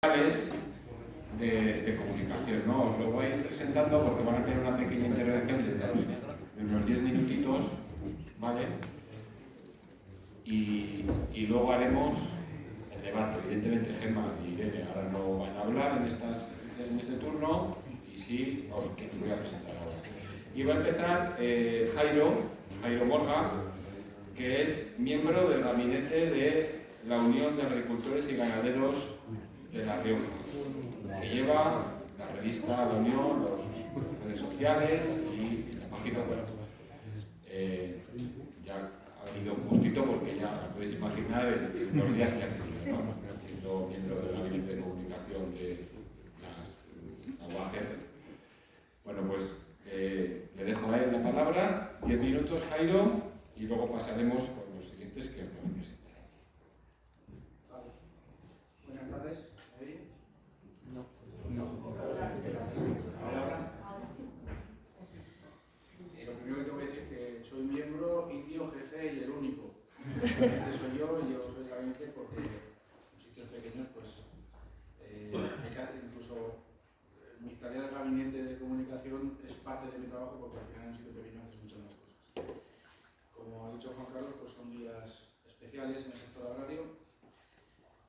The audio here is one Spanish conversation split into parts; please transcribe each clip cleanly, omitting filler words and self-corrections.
de comunicación, ¿no? Os lo voy a ir presentando porque van a tener una pequeña intervención de unos 10 minutitos, ¿vale? Y luego haremos el debate. Evidentemente Gemma y Irene ahora no van a hablar en este turno, y sí, os voy a presentar ahora. Y va a empezar Jairo Morga, que es miembro del gabinete de la Unión de Agricultores y Ganaderos de La Rioja, que lleva la revista La Unión, las redes sociales y la página web. Ya ha venido justito porque ya os podéis imaginar los días que ha tenido, ¿no? Siendo miembro del gabinete de comunicación de la UAGER. Bueno, pues le dejo a él la palabra, 10 minutos, Jairo, y luego pasaremos con los siguientes que os presentaré. Vale. Buenas tardes. ¿Me oye? No. Ahora. Lo primero que tengo que decir es que soy miembro, indio, jefe y el único. Este soy yo soy el gabinete porque en sitios pequeños, pues, incluso mi tarea del gabinete de comunicación es parte de mi trabajo porque al final en un sitio pequeño haces muchas más cosas. Como ha dicho Juan Carlos, pues son días especiales en el sector agrario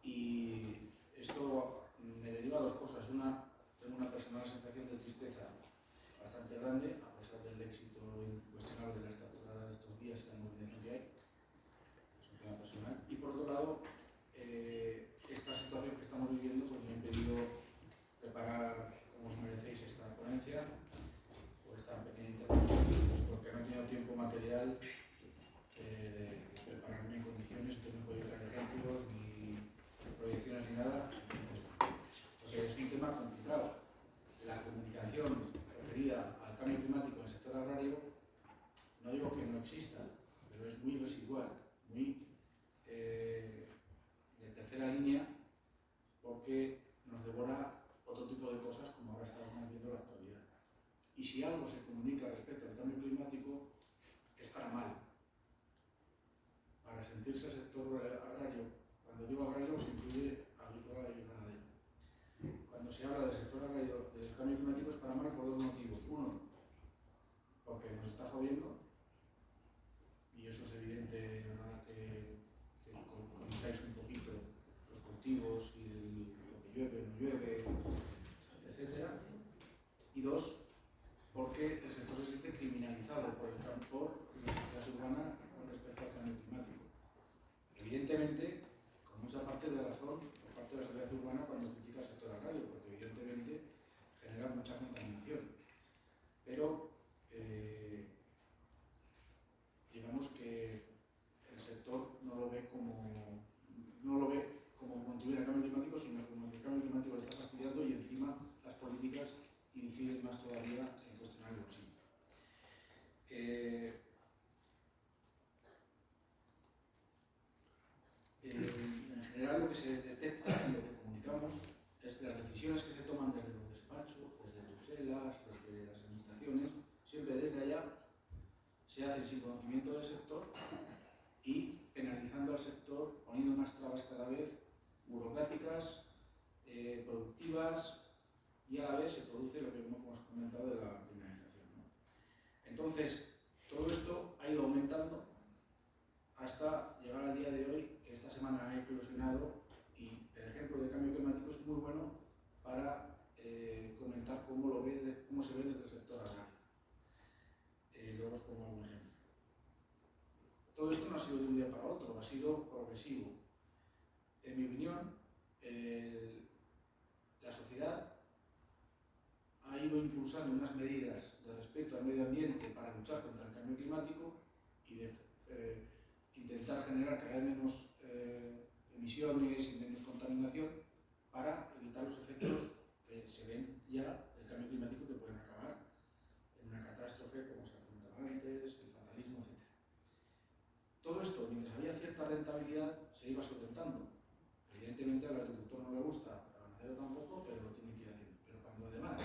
y esto me deriva a dos cosas. Una, tengo una personal sensación de tristeza bastante grande, a pesar del éxito incuestionable de la estatura de estos días y la movilización que hay. Es un tema personal. Y por otro lado, esta situación que estamos viviendo pues me ha impedido preparar como os merecéis esta ponencia o esta pequeña intervención, pues porque no he tenido tiempo material de prepararme en condiciones, que no he podido traer ejemplos ni proyecciones ni nada, porque es un tema complicado. La comunicación referida al cambio climático en el sector agrario, no digo que no exista, pero es muy residual, muy de tercera línea, porque nos devora otro tipo de cosas como ahora estamos viendo en la actualidad. Y si algo se comunica respecto al cambio climático, es para mal. Para sentirse el sector agrario, cuando digo agrario se incluye agrícola y ganadero. Cuando se habla del sector agrario del cambio climático es para mal por dos motivos. Uno, porque nos está jodiendo, y eso es evidente, ¿verdad? Que conozcáis un poquito los cultivos y lo que llueve, no llueve, etc. Y dos, porque el sector se siente criminalizado por la sociedad urbana con respecto al cambio climático. Evidentemente, con mucha parte de razón por parte de la sociedad urbana cuando critica el sector agrario, porque evidentemente genera mucha contaminación. Pero digamos que el sector no lo ve como contribuir al cambio climático, sino como que el cambio climático le está fastidiando y encima las políticas inciden más todavía en cuestionar el bolsillo. En general lo que se detecta y lo que comunicamos es que las decisiones que se toman desde los despachos, desde Bruselas, desde las administraciones, siempre desde allá se hacen sin conocimiento del sector y penalizando al sector, poniendo unas trabas cada vez burocráticas, productivas, y a la vez se produce lo que hemos comentado de la criminalización, ¿no? Entonces, todo esto ha ido aumentando hasta llegar al día de hoy, que esta semana ha eclosionado, y el ejemplo de cambio climático es muy bueno para comentar cómo se ve desde el sector agrario. Luego os pongo algún ejemplo. Todo esto no ha sido de un día para otro, ha sido progresivo. En mi opinión, la sociedad ha ido impulsando unas medidas de respeto al medio ambiente para luchar contra el cambio climático y de intentar generar cada vez menos emisiones y menos contaminación para evitar los efectos que se ven ya del cambio climático que pueden acabar en una catástrofe, como se apuntaba antes, el fatalismo, etc. Todo esto, mientras había cierta rentabilidad, se iba solventando. Evidentemente al agricultor no le gusta, al ganadero tampoco, pero lo tiene que ir haciendo. Pero cuando además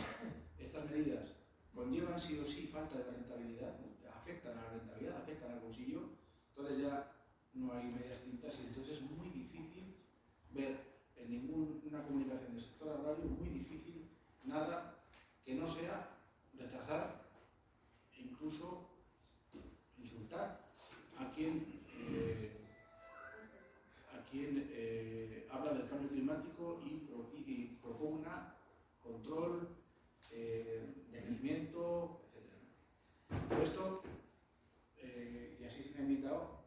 estas medidas conllevan sí o sí falta de rentabilidad, afectan a la rentabilidad, afectan al bolsillo, entonces ya no hay medias tintas y entonces es muy difícil ver en en ninguna comunicación del sector agrario muy difícil nada que no sea rechazar e incluso insultar a quien habla del cambio climático y propugna control de crecimiento, etc. Todo esto, y así se me ha invitado,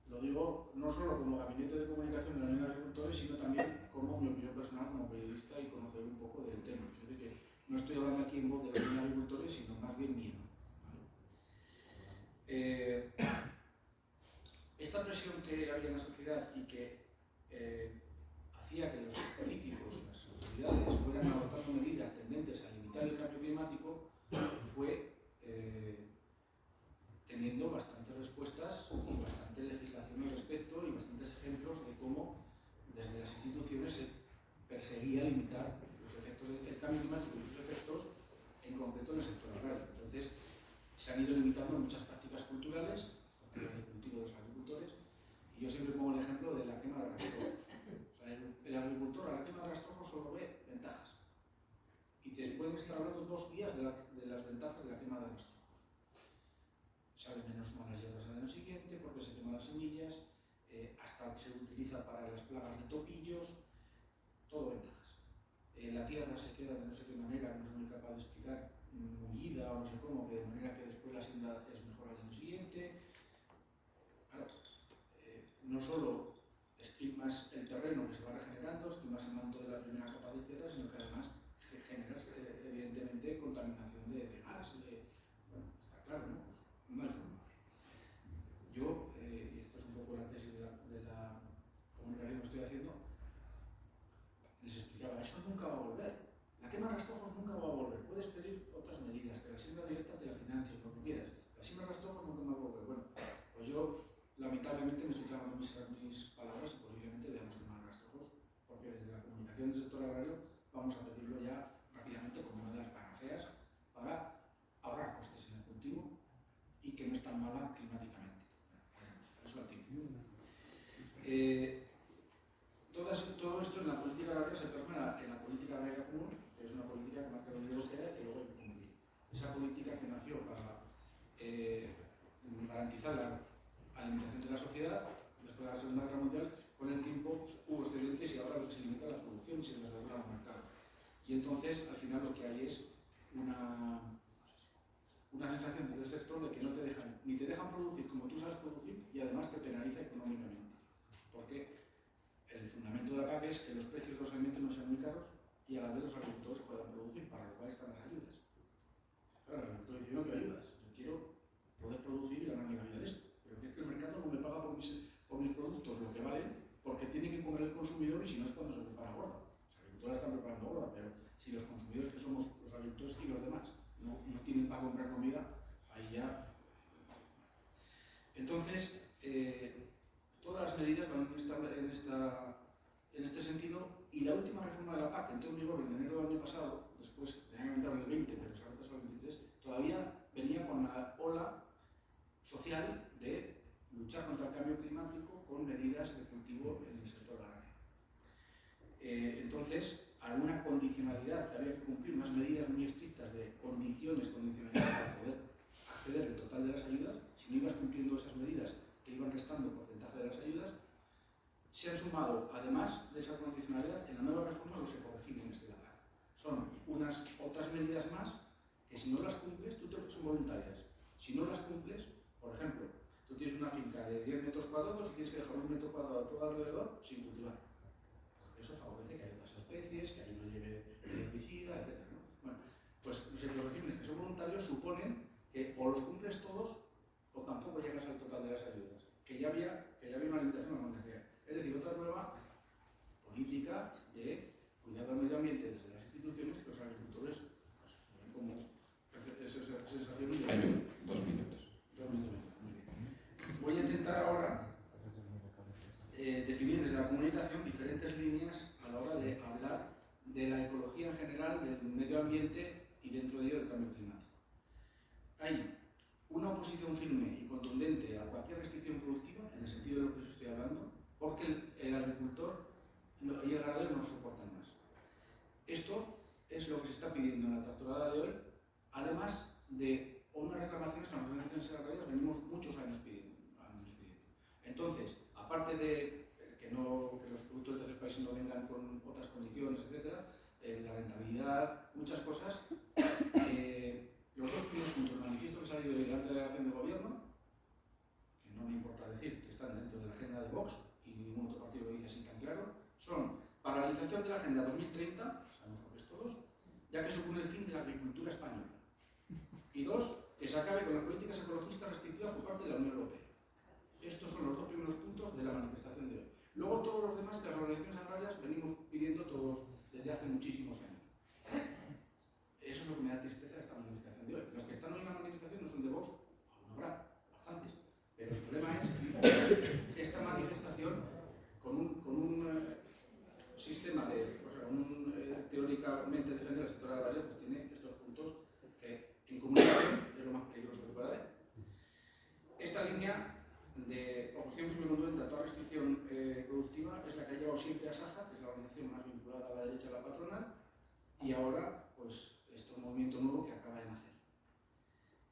lo digo no solo como gabinete de comunicación de la Unión de Agricultores, sino también como mi opinión personal como periodista y conocedor un poco del tema. Es decir, que no estoy hablando aquí en voz de la Unión de Agricultores, sino más bien mía. ¿Vale? Esta presión que había en la sociedad y que hacía que los políticos, las autoridades, fueran adoptando medidas tendentes a limitar el cambio climático, fue teniendo bastantes respuestas y bastante legislación al respecto y bastantes ejemplos de cómo desde las instituciones se perseguía limitar los efectos del cambio climático y sus efectos, en concreto en el sector agrario. Entonces, se han ido limitando muchas prácticas culturales, el cultivo de los agricultores, y yo siempre pongo el ejemplo de la quema de rastrojos. O sea, el agricultor a la quema de rastrojos solo ve ventajas. Y te pueden estar hablando 2 días de las ventajas de la quema de rastrojos. Sale menos malas hierbas al año siguiente porque se queman las semillas, hasta se utiliza para las plagas de topillos, todo ventajas. La tierra se queda de no sé qué manera, no soy capaz de explicar, mullida o no sé cómo, que de manera que después la siembra es mejor al año siguiente. Claro, no solo esquilmas el terreno que se va regenerando, esquilmas el manto de la primera capa de tierra, sino que además generas evidentemente contaminación de gas, bueno, está claro, ¿no? Pues no hay forma. Yo, y esto es un poco la tesis de la comunicación que estoy haciendo, les explicaba, eso nunca va a volver. La quema de rastrojos nunca va a volver. Puedes pedir otras medidas, que la siembra directa te la financies, lo que quieras. La siembra de rastrojos nunca va a volver. Bueno, pues yo lamentablemente me estoy tragando mis palabras y posiblemente veamos quemar rastrojos, porque desde la comunicación del sector agrario vamos a pedirlo ya rápidamente como una de las panaceas para ahorrar costes en el cultivo y que no es tan mala climáticamente. Eso al tiempo. Todo esto en la política agraria se plasma en la política agraria común, que es una política que marca la Unión Europea y que luego hay que cumplir. Esa política que nació para garantizar la alimentación de la sociedad después de la Segunda Guerra Mundial, con el tiempo hubo excedentes y ahora lo que se limita a la producción y se les regula los mercados. Y entonces, al final, lo que hay es una sensación desde el sector de que no te dejan, ni te dejan producir como tú sabes producir y además te penaliza económicamente. Porque el fundamento de la PAC es que los precios de los alimentos no sean muy caros y a la vez los agricultores puedan producir, para lo cual están las ayudas. Claro, el agricultor dice, yo no quiero ayudas, yo quiero poder producir y ganar mi vida de esto. Pero es que el mercado no me paga por mis productos lo que valen, porque tiene que comer el consumidor y si no es cuando se prepara gorda. Los agricultores están preparando gorda, pero si los consumidores que somos los agricultores y los demás no tienen para comprar comida, ahí ya. Entonces, todas las medidas van en este sentido, y la última reforma de la PAC, que entró en vigor en enero del año pasado, después tenían que entrar en el 20, pero se ha retrasado el 23, todavía venía con la ola social de luchar contra el cambio climático con medidas de cultivo en el sector agrario. Entonces, alguna condicionalidad que había que cumplir, unas medidas muy estrictas de condicionalidad para poder acceder al total de las ayudas, si no ibas cumpliendo esas medidas, te iban restando porcentaje de las ayudas. Se han sumado, además de esa condicionalidad, en la nueva reforma los ecoregímenes de la PAC. Son unas otras medidas más que si no las cumples, son voluntarias. Si no las cumples, por ejemplo, tú tienes una finca de 10 metros cuadrados y tienes que dejar 1 metro cuadrado todo alrededor sin cultivar. Eso favorece que haya otras especies, que ahí no lleve herbicida, etc. ¿no? Bueno, pues los ecoregímenes que son voluntarios suponen que o los cumples todos o tampoco llegas al total de las ayudas. Que ya había una limitación a la monetaria. Es decir, otra nueva política de cuidado del medio ambiente desde las instituciones que los agricultores pues, ven como sensación de... 2 minutos. 2 minutos, muy bien. Voy a intentar ahora definir desde la comunicación diferentes líneas a la hora de hablar de la ecología en general, del medio ambiente y dentro de ello del cambio climático. Hay una oposición firme y contundente a cualquier restricción productiva, en el sentido de lo que os estoy hablando, porque el agricultor y el ganadero no soportan más. Esto es lo que se está pidiendo en la tractorada de hoy, además de unas reclamaciones que las organizaciones agrarias venimos muchos años pidiendo. Entonces, aparte de que los productos de terceros países no vengan con otras condiciones, etc., la rentabilidad, muchas cosas, los dos primeros puntos del manifiesto que ha salido de la delegación de gobierno, que no me importa decir que están dentro de la agenda de Vox, y ningún otro partido lo dice así tan claro, son paralización de la Agenda 2030, sabemos lo que es todos, ya que supone el fin de la agricultura española. Y dos, que se acabe con las políticas ecologistas restrictivas por parte de la Unión Europea. Estos son los dos primeros puntos de la manifestación de hoy. Luego todos los demás que las organizaciones agrarias venimos pidiendo todos desde hace muchísimos años. Eso es lo que me da tristeza de esta manifestación de hoy. Los que están hoy en la manifestación no son de Vox, aún habrá, bastantes. Pero el problema es que esta manifestación, con un sistema de, teóricamente defender el sector agrario, pues tiene estos puntos que en comunicación es lo más peligroso que puede haber. Esta línea de oposición firme a toda restricción productiva es la que ha llevado siempre a Saja, que es la organización más vinculada a la derecha de la patronal, y ahora pues esto es un movimiento nuevo que acaba de nacer.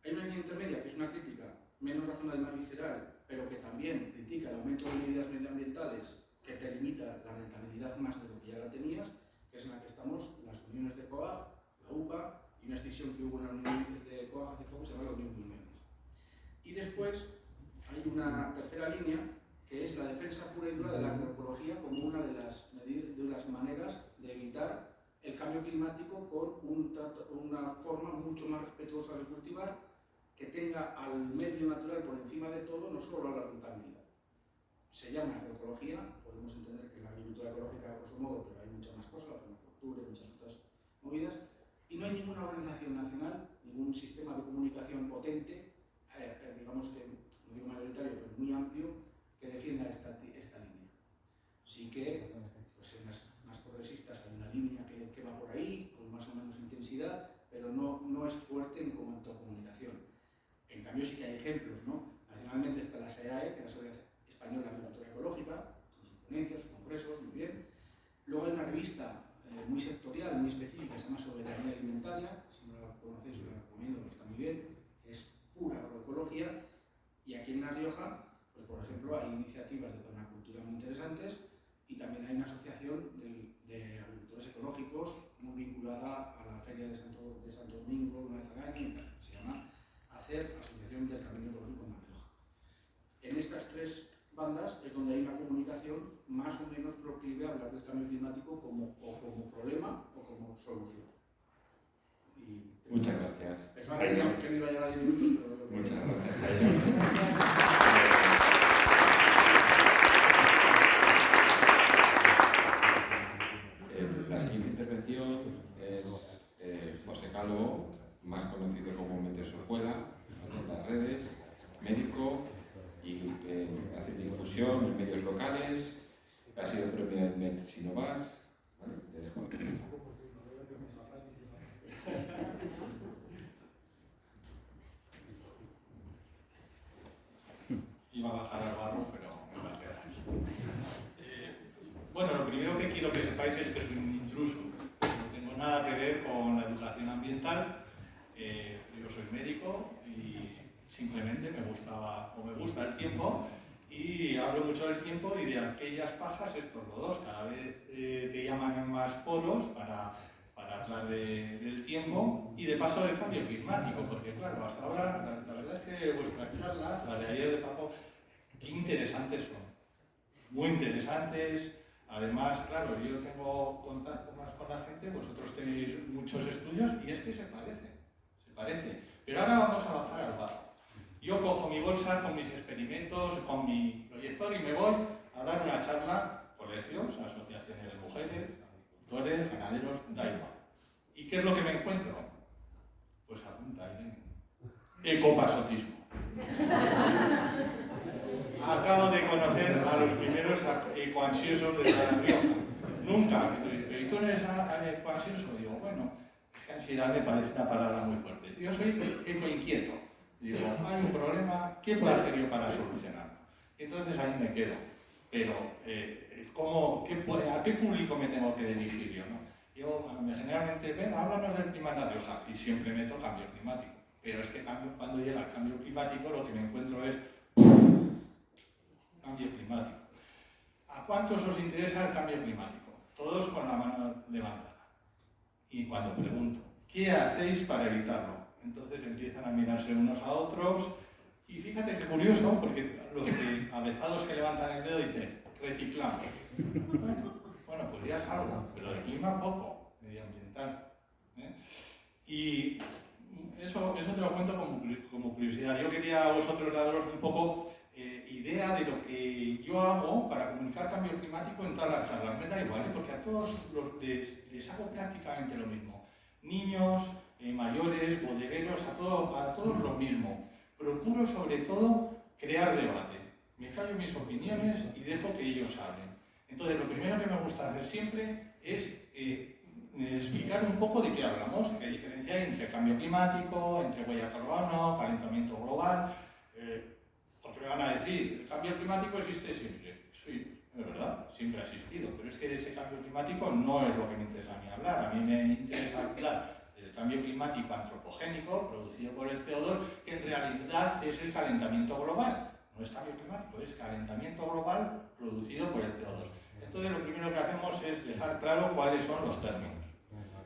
Hay una línea intermedia que es una crítica menos razonable y más visceral, pero que también critica el aumento de medidas medioambientales que te limita la rentabilidad más de lo que ya la tenías, que es en la que estamos las uniones de COAG, la UPA y una extinción que hubo en la unión de COAG hace poco, se llama la Unión de Uniones. Y después hay una tercera línea que es la defensa pura y dura de la agroecología como una de las maneras de evitar el cambio climático con una forma mucho más respetuosa de cultivar que tenga al medio natural por encima de todo, no solo a la rentabilidad. Se llama agroecología, podemos entender que es la agricultura ecológica a grosso modo, pero hay muchas más cosas, la permacultura y muchas otras movidas, y no hay ninguna organización nacional, ningún sistema de comunicación potente, digamos que, no digo mayoritario, pero muy amplio, que defienda esta línea. Sí que pues en las más progresistas hay una línea que va por ahí, con más o menos intensidad, pero no es fuerte en cuanto a comunicación. En cambio sí que hay ejemplos, ¿no? Nacionalmente está la SEAE, que es la Sociedad Española de Agricultura Ecológica, con sus ponencias, sus congresos, muy bien. Luego hay una revista muy sectorial, muy específica, que se llama Soberanía Alimentaria, si no la conocéis os la recomiendo, que está muy bien, que es pura agroecología. Y aquí en La Rioja, pues por ejemplo, hay iniciativas de permacultura muy interesantes y también hay una asociación de agricultores ecológicos muy vinculada a la Feria de Santo Domingo una vez al año, se llama ACER, Asociación del Camino Ecológico en La Rioja. En estas tres bandas es donde hay una comunicación más o menos proclive a hablar del cambio climático como problema o como solución. Muchas gracias. Es una reunión que me iba a llevar 10 minutos, pero... Muchas gracias. La siguiente intervención es José Calvo, más conocido comúnmente Sojuela, en las redes, médico y hace difusión en medios locales, ha sido premio de Medsinovas. ¿Vale? Te dejo aquí. Iba a bajar al barro, pero me va a quedar aquí. Bueno, lo primero que quiero que sepáis es que soy un intruso. No tengo nada que ver con la educación ambiental. Yo soy médico y simplemente me gusta el tiempo y hablo mucho del tiempo y de aquellas pajas, estos lodos. Cada vez te llaman en más foros para hablar del tiempo y de paso del cambio climático, porque claro, hasta ahora la verdad es que vuestras charlas, las de ayer de Paco, qué interesantes son, muy interesantes. Además, claro, yo tengo contacto más con la gente, vosotros tenéis muchos estudios y es que se parece. Pero ahora vamos a bajar al barro. Yo cojo mi bolsa con mis experimentos, con mi proyector y me voy a dar una charla a colegios, asociaciones de mujeres, agricultores, ganaderos, da igual. ¿Y qué es lo que me encuentro? Pues apunta ahí, ecopasotismo. Acabo de conocer a los primeros ecoansiosos de La Rioja. Nunca. ¿Y tú eres ecoansioso? Digo, bueno, es que ansiedad me parece una palabra muy fuerte. Yo soy ecoinquieto. Digo, hay un problema, ¿qué puedo hacer yo para solucionarlo? Y entonces ahí me quedo. pero ¿a qué público me tengo que dirigir yo, ¿no? Yo generalmente, venga, háblanos del clima en La Rioja, y siempre meto cambio climático. Pero es que cuando llega el cambio climático, lo que me encuentro es cambio climático. ¿A cuántos os interesa el cambio climático? Todos con la mano levantada. Y cuando pregunto, ¿qué hacéis para evitarlo? Entonces empiezan a mirarse unos a otros. Y fíjate qué curioso, porque los avezados que levantan el dedo dicen, reciclamos. Bueno, pues ya es algo, pero de clima poco, medioambiental. Y eso te lo cuento como curiosidad. Yo quería a vosotros daros un poco idea de lo que yo hago para comunicar cambio climático en todas las charlas. Me da igual, porque a todos les hago prácticamente lo mismo. Niños, mayores, bodegueros, a todos lo mismo. Procuro sobre todo crear debate. Me callo mis opiniones y dejo que ellos hablen. Entonces, lo primero que me gusta hacer siempre es explicar un poco de qué hablamos, qué diferencia hay entre cambio climático, entre huella de carbono, calentamiento global. Porque me van a decir, el cambio climático existe siempre. Sí, es verdad, siempre ha existido, pero es que de ese cambio climático no es lo que me interesa a mí hablar. A mí me interesa hablar del cambio climático antropogénico producido por el CO2, que en realidad es el calentamiento global. No es cambio climático, es calentamiento global producido por el CO2. Entonces, lo primero que hacemos es dejar claro cuáles son los términos.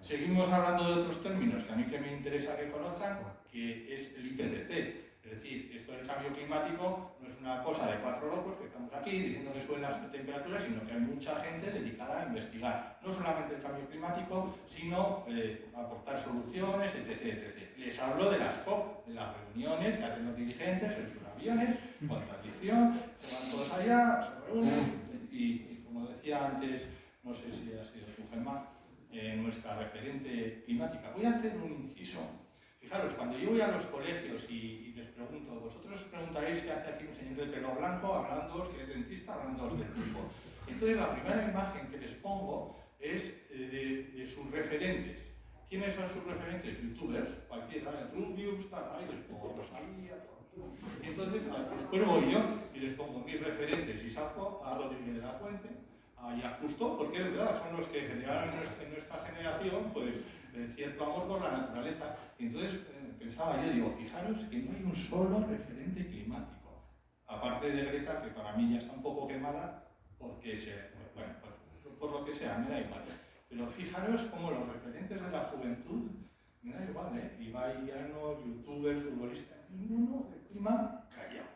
Seguimos hablando de otros términos que a mí que me interesa que conozcan, que es el IPCC. Es decir, esto del cambio climático no es una cosa de cuatro locos que estamos aquí diciendo que suben las temperaturas, sino que hay mucha gente dedicada a investigar no solamente el cambio climático, sino aportar soluciones, etc, etc. Les hablo de las COP, de las reuniones que hacen los dirigentes en sus aviones, con tradición, se van todos allá, se reúnen y como decía antes, no sé si ha sido tu Gemma, nuestra referente climática. Voy a hacer un inciso. Fijaros, cuando yo voy a los colegios y les pregunto, vosotros os preguntaréis qué hace aquí un señor de pelo blanco hablándoos, que es dentista, hablándoos del tiempo. Entonces, la primera imagen que les pongo es de sus referentes. ¿Quiénes son sus referentes? Youtubers, cualquiera, Rubius, tal, ahí les pongo Rosalía. Y entonces, después voy yo y les pongo mis referentes y saco a Rodríguez de la Fuente, a Jacques Cousteau, porque es verdad, son los que generaron en nuestra generación, pues, cierto amor por la naturaleza. Y entonces pensaba yo, digo, fijaros que no hay un solo referente climático. Aparte de Greta, que para mí ya está un poco quemada, porque bueno, por lo que sea, me da igual. Pero fijaros como los referentes de la juventud, me da igual, ibaianos, youtubers, futbolistas, ninguno de clima callados.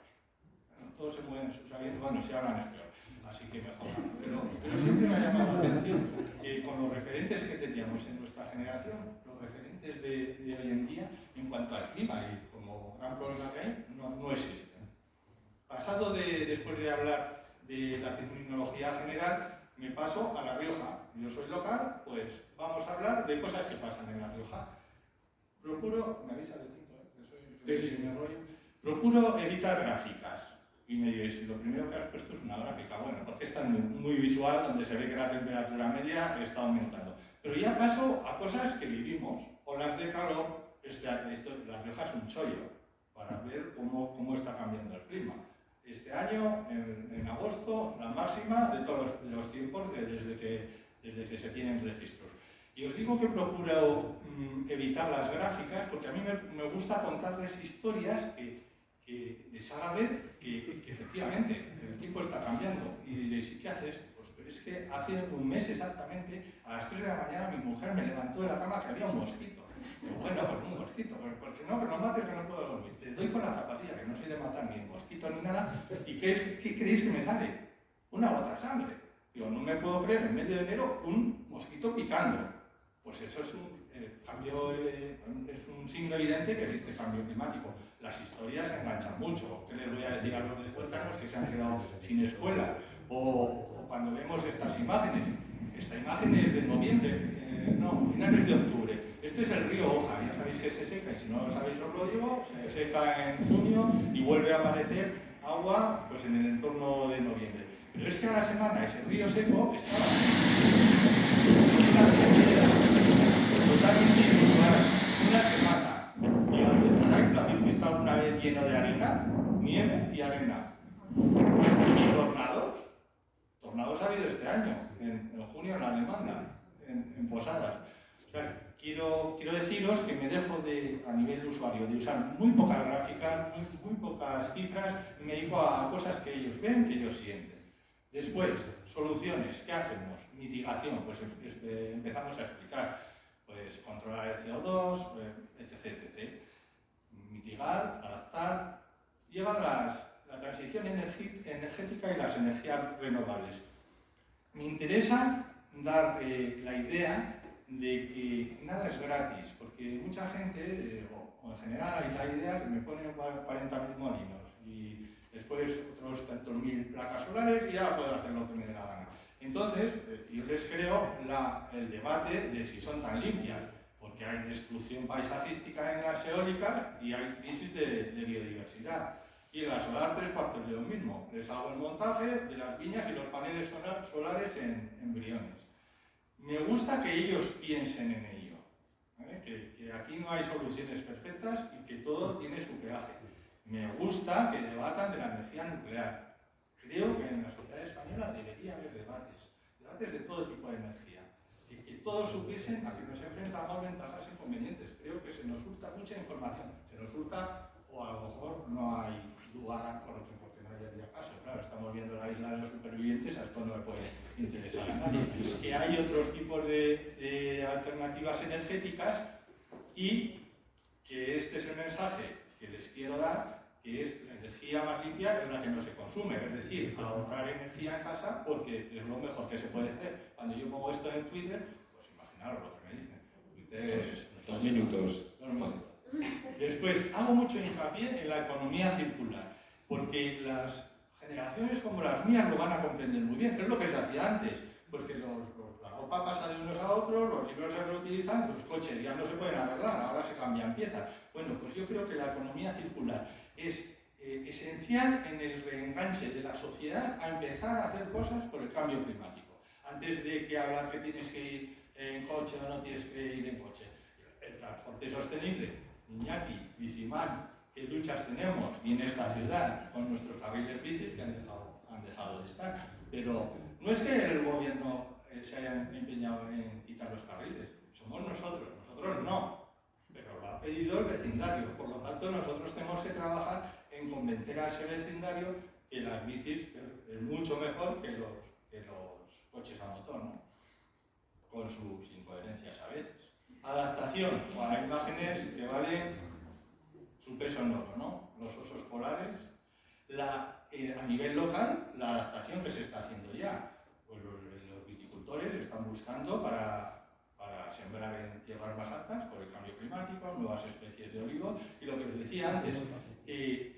Bueno, todos se mueven en sus avientos, bueno, si hablan es peor, así que mejor. Pero siempre me ha llamado la atención que con los referentes que teníamos en nuestra generación, los referentes de hoy en día, en cuanto al clima y como gran problema que hay, no existen. Pasado después de hablar de la terminología general, me paso a La Rioja. Yo soy local, pues vamos a hablar de cosas que pasan en La Rioja. Procuro, me avisas de tiempo, que soy mi rollo. Procuro evitar gráficas. Y me diréis, lo primero que has puesto es una gráfica. Bueno, porque esta es muy visual, donde se ve que la temperatura media está aumentando. Pero ya paso a cosas que vivimos. Olas de calor, La Rioja es un chollo, para ver cómo está cambiando el clima. Este año, en agosto, la máxima de todos los tiempos desde que se tienen registros. Y os digo que procuro evitar las gráficas porque a mí me gusta contarles historias que les haga ver que efectivamente el tiempo está cambiando. Y diréis, ¿y qué haces? Pues es que hace un mes exactamente, a las 3 de la mañana, mi mujer me levantó de la cama que había un mosquito. Digo, bueno, pues un mosquito, ¿por qué no? Pero no mates que no puedo dormir. Le doy con la zapatilla, que no soy de matar ni mosquito ni nada. ¿Y qué creéis que me sale? Una gota de sangre. Digo, no me puedo creer, en medio de enero, un mosquito picando. Pues eso es un signo evidente que existe cambio climático. Las historias enganchan mucho. ¿Qué les voy a decir a los de Huértanos que se han quedado sin escuela? O cuando vemos estas imágenes. Esta imagen es de noviembre, finales de octubre. Este es el río Oja, ya sabéis que se seca, y si no lo sabéis os lo digo, se seca en junio y vuelve a aparecer agua pues, en el entorno de noviembre. Pero es que a la semana ese río seco estaba totalmente inusual. Una semana. Y donde estará, ¿lo habéis visto alguna vez lleno de arena? Nieve y arena. Y tornados. O sea, quiero deciros que me dejo a nivel de usuario de usar muy pocas gráficas, muy pocas cifras, y me dedico a cosas que ellos ven, que ellos sienten. Después, soluciones, ¿qué hacemos? Mitigación, pues empezamos a explicar, pues controlar el CO2, etc. Mitigar, adaptar, llevan la transición energética y las energías renovables. Me interesa dar la idea de que nada es gratis, porque mucha gente, o en general hay la idea que me ponen 40.000 molinos y después otros tantos mil placas solares y ya puedo hacer lo que me dé la gana. Entonces, yo les creo el debate de si son tan limpias, porque hay destrucción paisajística en las eólicas y hay crisis de biodiversidad. Y en la solar 3/4 de lo mismo. Les hago el montaje de las viñas y los paneles solares en Briones. Me gusta que ellos piensen en ello, ¿vale? Que aquí no hay soluciones perfectas y que todo tiene su peaje. Me gusta que debatan de la energía nuclear. Creo que en la sociedad española debería haber debates de todo tipo de energía. Y que todos supiesen a que nos enfrentamos ventajas e inconvenientes. Creo que se nos hurta mucha información. Se nos hurta, o a lo mejor no hay lugar porque no había caso. Claro, estamos viendo la isla de los supervivientes, a esto no le puede interesar a nadie. Que hay otros tipos de alternativas energéticas y que este es el mensaje que les quiero dar, que es la energía más limpia es la que no se consume, es decir, ahorrar energía en casa porque es lo mejor que se puede hacer. Cuando yo pongo esto en Twitter, pues imaginaros lo que me dicen. Twitter es... 2 minutos. Después, hago mucho hincapié en la economía circular, porque las generaciones como las mías lo van a comprender muy bien. Es lo que se hacía antes, porque la ropa pasa de unos a otros, los libros se reutilizan, los coches ya no se pueden arreglar, ahora se cambian piezas. Bueno, pues yo creo que la economía circular es esencial en el reenganche de la sociedad a empezar a hacer cosas por el cambio climático. Antes de que hablar que tienes que ir en coche o no tienes que ir en coche. El transporte sostenible, Iñaki, Bicimán, qué luchas tenemos, y en esta ciudad, con nuestros carriles bicis que han dejado de estar. Pero no es que el gobierno se haya empeñado en quitar los carriles, somos nosotros no, pero lo ha pedido el vecindario, por lo tanto nosotros tenemos que trabajar en convencer a ese vecindario que las bicis es mucho mejor que los coches a motor, ¿no? Con sus incoherencias a veces. Adaptación, hay imágenes que valen su peso en oro, ¿no? Los osos polares. A nivel local, la adaptación que se está haciendo ya. Pues los viticultores están buscando para sembrar en tierras más altas por el cambio climático, nuevas especies de olivo. Y lo que les decía antes,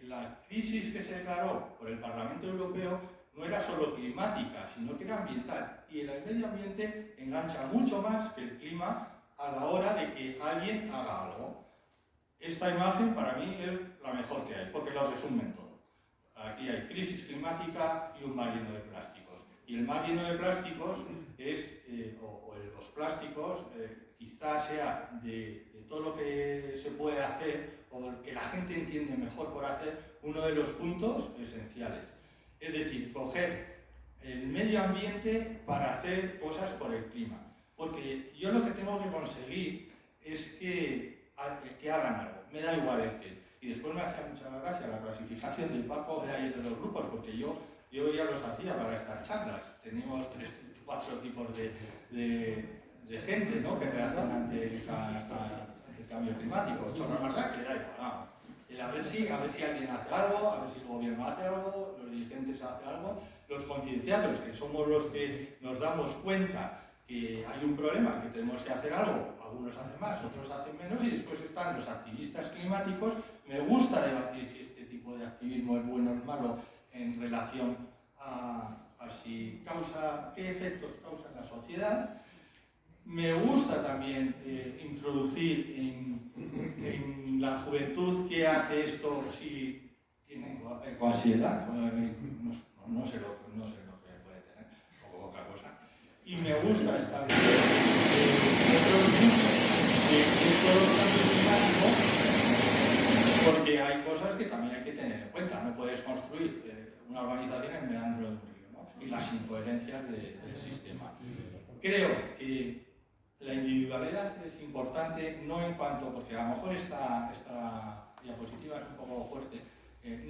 la crisis que se declaró por el Parlamento Europeo no era solo climática, sino que era ambiental. Y el medio ambiente engancha mucho más que el clima a la hora de que alguien haga algo. Esta imagen para mí es la mejor que hay, porque lo resumen todo. Aquí hay crisis climática y un mar lleno de plásticos. Y el mar lleno de plásticos es, los plásticos, quizás sea de todo lo que se puede hacer, o que la gente entiende mejor por hacer, uno de los puntos esenciales. Es decir, coger el medio ambiente para hacer cosas por el clima. Porque yo lo que tengo que conseguir es que hagan algo, me da igual el qué. Y después me hacía mucha gracia la clasificación del Paco de ayer de los grupos, porque yo ya los hacía para estas charlas. Teníamos 4 tipos de gente, ¿no?, que reaccionan ante el cambio climático. Eso no es verdad, que da igual. A ver si alguien hace algo, a ver si el gobierno hace algo, los dirigentes hacen algo, los concienciados, que somos los que nos damos cuenta que hay un problema, que tenemos que hacer algo, algunos hacen más, otros hacen menos, y después están los activistas climáticos. Me gusta debatir si este tipo de activismo es bueno o es malo en relación a si qué efectos causa en la sociedad. Me gusta también introducir en la juventud qué hace esto si tienen ansiedad, no sé lo que puede tener, o otra cosa. Y me gusta establecer otros puntos de estos cambios climáticos, porque hay cosas que también hay que tener en cuenta. No puedes construir una urbanización en meandro de un río, ¿no? Y las incoherencias del sistema. Creo que La individualidad es importante, no en cuanto, porque a lo mejor esta diapositiva es un poco fuerte,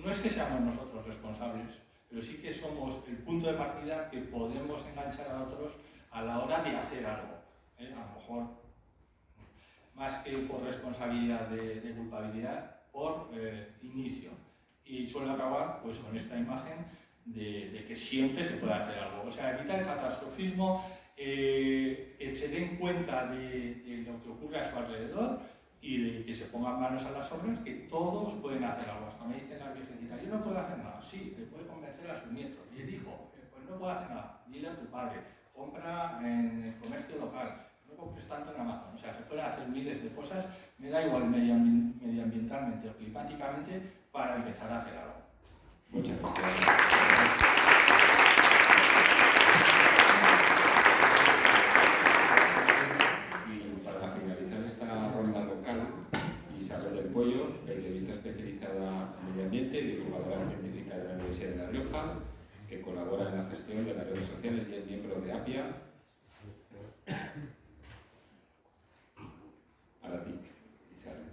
no es que seamos nosotros responsables, pero sí que somos el punto de partida que podemos enganchar a otros a la hora de hacer algo. A lo mejor, más que por responsabilidad de culpabilidad, por inicio. Y suele acabar pues, con esta imagen de que siempre se puede hacer algo. O sea, evitar el catastrofismo, que se den cuenta de lo que ocurre a su alrededor y de que se pongan manos a las obras, que todos pueden hacer algo. Hasta me dicen las viejecitas, yo no puedo hacer nada. Sí, le puede convencer a sus nietos. Y el hijo, pues no puedo hacer nada. Dile a tu padre, compra en el comercio local, no compres tanto en Amazon. O sea, se pueden hacer miles de cosas, me da igual medioambientalmente o climáticamente, para empezar a hacer algo. Muchas gracias. Y para finalizar esta ronda local, Isabel del Pollo, periodista especializada en medio ambiente y divulgadora científica de la Universidad de La Rioja, que colabora en la gestión de las redes sociales y es miembro de APIA. Para ti, Isabel.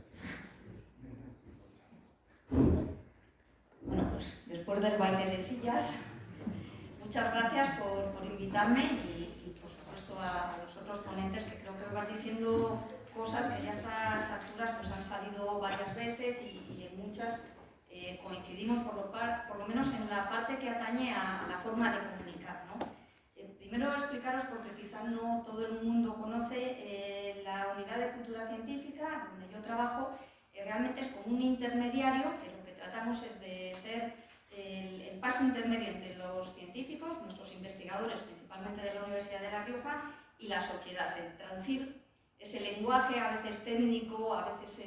Bueno, pues después del baile de sillas, muchas gracias por invitarme y por supuesto a los otros ponentes, que creo que van diciendo cosas que ya a estas alturas pues han salido varias veces y en muchas coincidimos por lo menos en la parte que atañe a la forma de comunicar, ¿no? Primero explicaros, porque quizá no todo el mundo conoce, la unidad de cultura científica donde yo trabajo realmente es como un intermediario, que lo que tratamos es de ser el paso intermedio entre los científicos, nuestros investigadores, principalmente de la Universidad de La Rioja, y la sociedad, el traducir ese lenguaje a veces técnico, a veces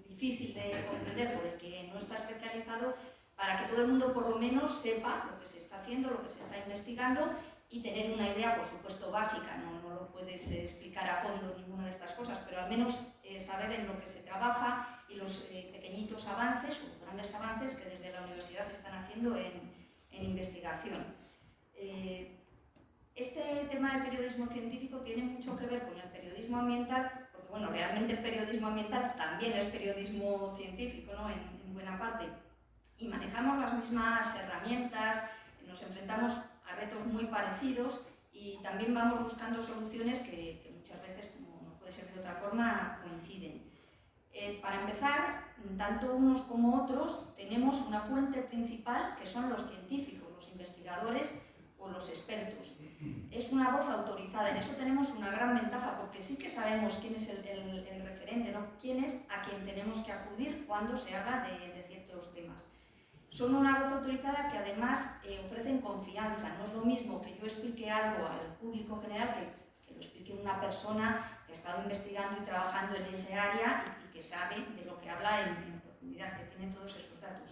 difícil de comprender por el que no está especializado, para que todo el mundo por lo menos sepa lo que se está haciendo, lo que se está investigando y tener una idea, por supuesto, básica. No lo puedes explicar a fondo ninguna de estas cosas, pero al menos saber en lo que se trabaja y los pequeñitos avances o grandes avances que desde la universidad se están haciendo en investigación. Este tema del periodismo científico tiene mucho que ver con el periodismo ambiental, porque bueno, realmente el periodismo ambiental también es periodismo científico, ¿no? en buena parte, y manejamos las mismas herramientas, nos enfrentamos a retos muy parecidos y también vamos buscando soluciones que muchas veces, como no puede ser de otra forma, coinciden. Para empezar, tanto unos como otros tenemos una fuente principal que son los científicos, los investigadores o los expertos. Es una voz autorizada, en eso tenemos una gran ventaja, porque sí que sabemos quién es el referente, ¿no? Quién es a quien tenemos que acudir cuando se habla de ciertos temas. Son una voz autorizada que además ofrecen confianza. No es lo mismo que yo explique algo al público general que lo explique una persona que ha estado investigando y trabajando en ese área y que sabe de lo que habla en profundidad, que tiene todos esos datos.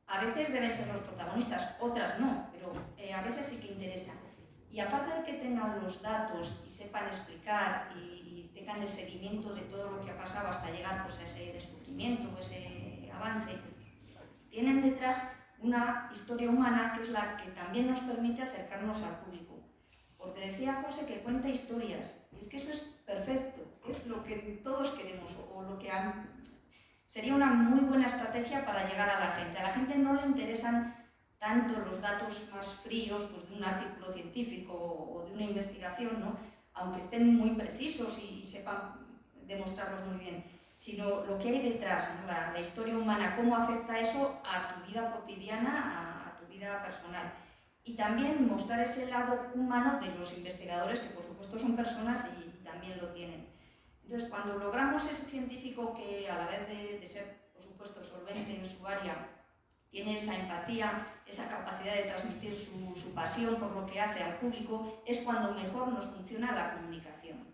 A veces deben ser los protagonistas, otras no, pero a veces sí que interesa. Y aparte de que tengan los datos y sepan explicar y tengan el seguimiento de todo lo que ha pasado hasta llegar pues, a ese descubrimiento o ese avance, tienen detrás una historia humana que es la que también nos permite acercarnos al público. Porque decía José que cuenta historias, y es que eso es perfecto, es lo que todos queremos, o lo que sería una muy buena estrategia para llegar a la gente. A la gente no le interesan tanto los datos más fríos pues, de un artículo científico o de una investigación, ¿no? Aunque estén muy precisos y sepan demostrarlos muy bien, sino lo que hay detrás, ¿no? la historia humana, cómo afecta eso a tu vida cotidiana, a tu vida personal. Y también mostrar ese lado humano de los investigadores, que por supuesto son personas y también lo tienen. Entonces, cuando logramos ese científico que a la vez de ser, por supuesto, solvente en su área, tiene esa empatía, esa capacidad de transmitir su pasión por lo que hace al público, es cuando mejor nos funciona la comunicación.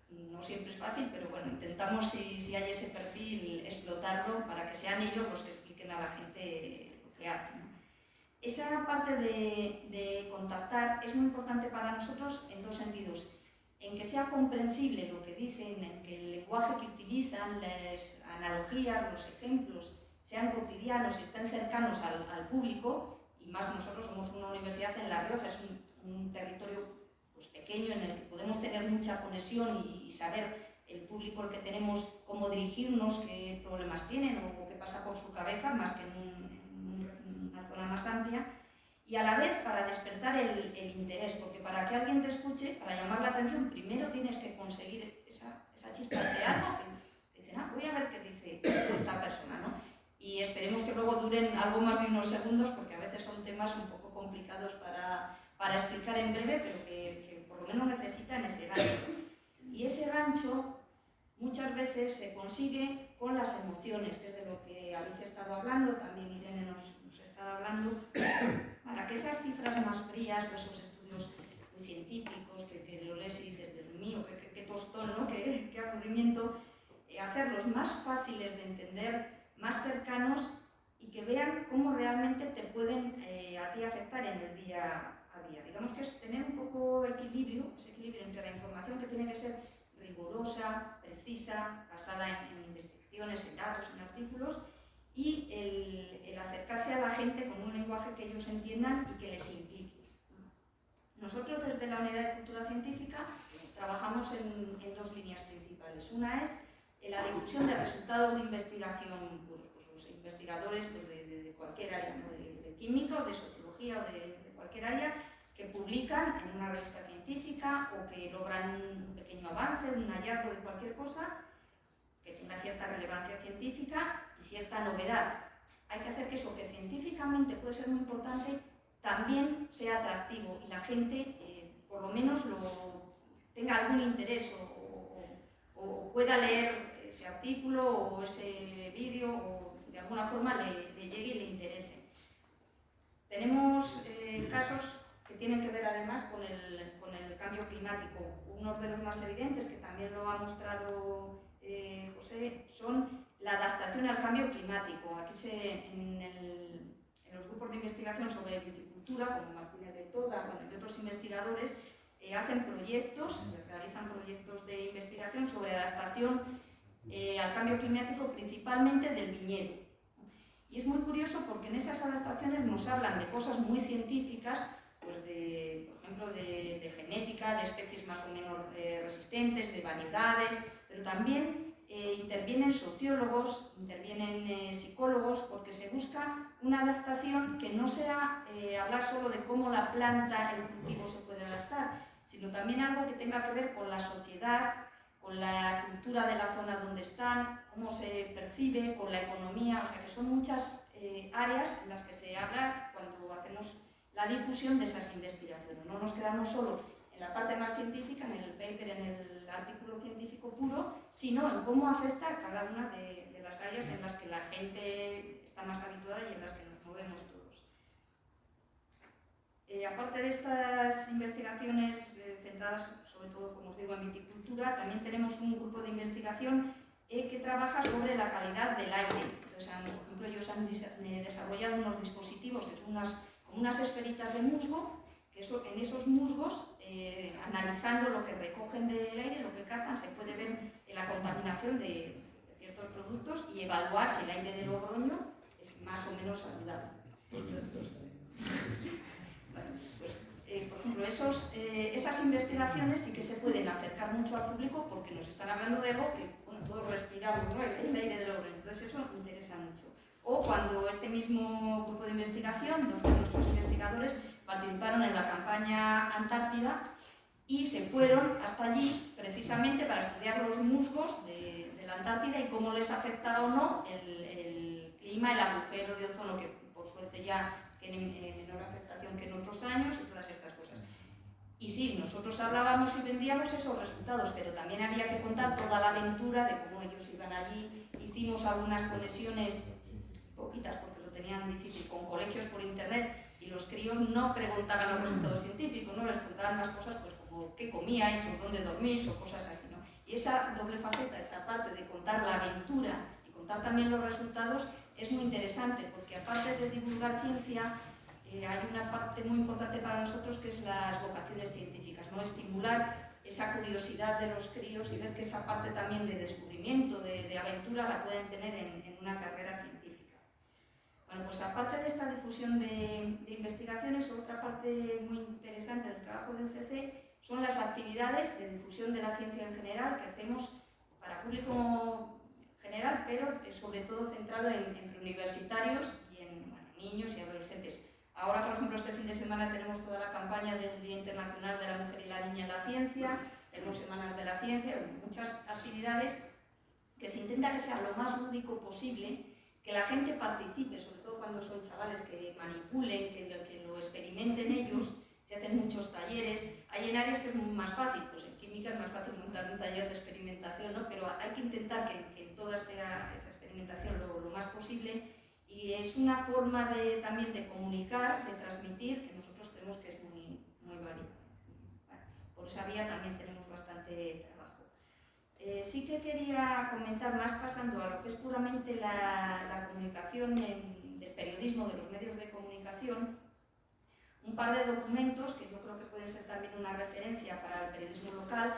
No siempre es fácil, pero bueno, intentamos, si hay ese perfil, explotarlo para que sean ellos los que expliquen a la gente lo que hacen, ¿no? Esa parte de contactar es muy importante para nosotros en dos sentidos. En que sea comprensible lo que dicen, en que el lenguaje que utilizan, las analogías, los ejemplos, sean cotidianos y estén cercanos al público, y más nosotros somos una universidad en La Rioja, es un territorio pues, pequeño en el que podemos tener mucha conexión y saber el público al que tenemos cómo dirigirnos, qué problemas tienen o qué pasa por su cabeza, más que en una zona más amplia. Y a la vez para despertar el interés, porque para que alguien te escuche, para llamar la atención, primero tienes que conseguir esa chispa, ese algo que dicen, voy a ver qué dice esta persona, ¿no? Y esperemos que luego duren algo más de unos segundos, porque a veces son temas un poco complicados para explicar en breve, pero que por lo menos necesitan ese gancho. Y ese gancho muchas veces se consigue con las emociones, que es de lo que habéis estado hablando, también Irene nos estaba hablando, para que esas cifras más frías o esos estudios muy científicos, que lo lees y dices, Dios mío, qué tostón, ¿no? qué aburrimiento, hacerlos más fáciles de entender, más cercanos y que vean cómo realmente te pueden a ti afectar en el día a día. Digamos que es tener un poco equilibrio, ese equilibrio entre la información que tiene que ser rigurosa, precisa, basada en investigaciones, en datos, en artículos, y el acercarse a la gente con un lenguaje que ellos entiendan y que les implique. Nosotros desde la Unidad de Cultura Científica trabajamos en dos líneas principales. Una es la difusión de resultados de investigación puros, pues los investigadores pues de cualquier área, ¿no? de química o de sociología o de cualquier área, que publican en una revista científica o que logran un pequeño avance, un hallazgo de cualquier cosa que tenga cierta relevancia científica y cierta novedad. Hay que hacer que eso que científicamente puede ser muy importante también sea atractivo y la gente por lo menos tenga algún interés o pueda leer ese artículo o ese vídeo o de alguna forma le llegue y le interese. Tenemos casos que tienen que ver además con el cambio climático. Uno de los más evidentes, que también lo ha mostrado José, son la adaptación al cambio climático. Aquí en los grupos de investigación sobre viticultura, como Martínez de Toda y otros investigadores, hacen proyectos, realizan proyectos de investigación sobre adaptación al cambio climático, principalmente del viñedo. Y es muy curioso porque en esas adaptaciones nos hablan de cosas muy científicas, pues por ejemplo, de genética, de especies más o menos resistentes, de variedades, pero también intervienen sociólogos, intervienen psicólogos, porque se busca una adaptación que no sea hablar solo de cómo la planta, el cultivo se puede adaptar, sino también algo que tenga que ver con la sociedad, con la cultura de la zona donde están, cómo se percibe, con la economía, o sea que son muchas áreas en las que se habla cuando hacemos la difusión de esas investigaciones. No nos quedamos solo en la parte más científica, en el paper, en el artículo científico puro, sino en cómo afecta a cada una de las áreas en las que la gente está más habituada y en las que nos movemos todos. Aparte de estas investigaciones centradas sobre todo, como os digo, en viticultura, también tenemos un grupo de investigación que trabaja sobre la calidad del aire. Entonces, por ejemplo, ellos han desarrollado unos dispositivos que son como unas esferitas de musgo, que en esos musgos, analizando lo que recogen del aire, lo que cazan, se puede ver la contaminación de ciertos productos y evaluar si el aire de Logroño es más o menos saludable. 2 minutos. Bueno, pues, por ejemplo, esas investigaciones sí que se pueden acercar mucho al público porque nos están hablando de algo que, bueno, todos respiramos, ¿no? El aire de Logroño, entonces eso interesa mucho. O cuando este mismo grupo de investigación, 2 de nuestros investigadores participaron en la campaña Antártida y se fueron hasta allí precisamente para estudiar los musgos de la Antártida y cómo les afectaba o no el clima, el agujero de ozono, que por suerte ya tiene menor afectación que en otros años y todas estas cosas. Y sí, nosotros hablábamos y vendíamos esos resultados, pero también había que contar toda la aventura de cómo ellos iban allí. Hicimos algunas conexiones, poquitas porque lo tenían difícil, con colegios por internet, y los críos no preguntaban los resultados científicos, no les preguntaban más cosas pues como qué comíais o dónde dormís o cosas así, ¿no? Y esa doble faceta, esa parte de contar la aventura y contar también los resultados es muy interesante, porque aparte de divulgar ciencia, hay una parte muy importante para nosotros que es las vocaciones científicas, ¿no? Estimular esa curiosidad de los críos y ver que esa parte también de descubrimiento, de aventura, la pueden tener en una carrera científica. Bueno, pues aparte de esta difusión de investigaciones, otra parte muy interesante del trabajo de UCC son las actividades de difusión de la ciencia en general que hacemos para público general, pero sobre todo centrado en preuniversitarios y en niños y adolescentes. Ahora, por ejemplo, este fin de semana tenemos toda la campaña del Día Internacional de la Mujer y la Niña en la Ciencia, tenemos Semanas de la Ciencia, muchas actividades que se intenta que sea lo más lúdico posible, que la gente participe, sobre todo cuando son chavales, que manipulen, que lo experimenten ellos. Se hacen muchos talleres. Hay en áreas que es más fácil, pues en química es más fácil montar un taller de experimentación, ¿no? Pero hay que intentar que toda sea esa experimentación lo más posible, y es una forma también de comunicar, de transmitir, que nosotros creemos que es muy válida. Bueno, por esa vía también tenemos bastante trabajo. Sí que quería comentar, más pasando a lo que es puramente la comunicación del periodismo, de los medios de comunicación, un par de documentos que yo creo que pueden ser también una referencia para el periodismo local.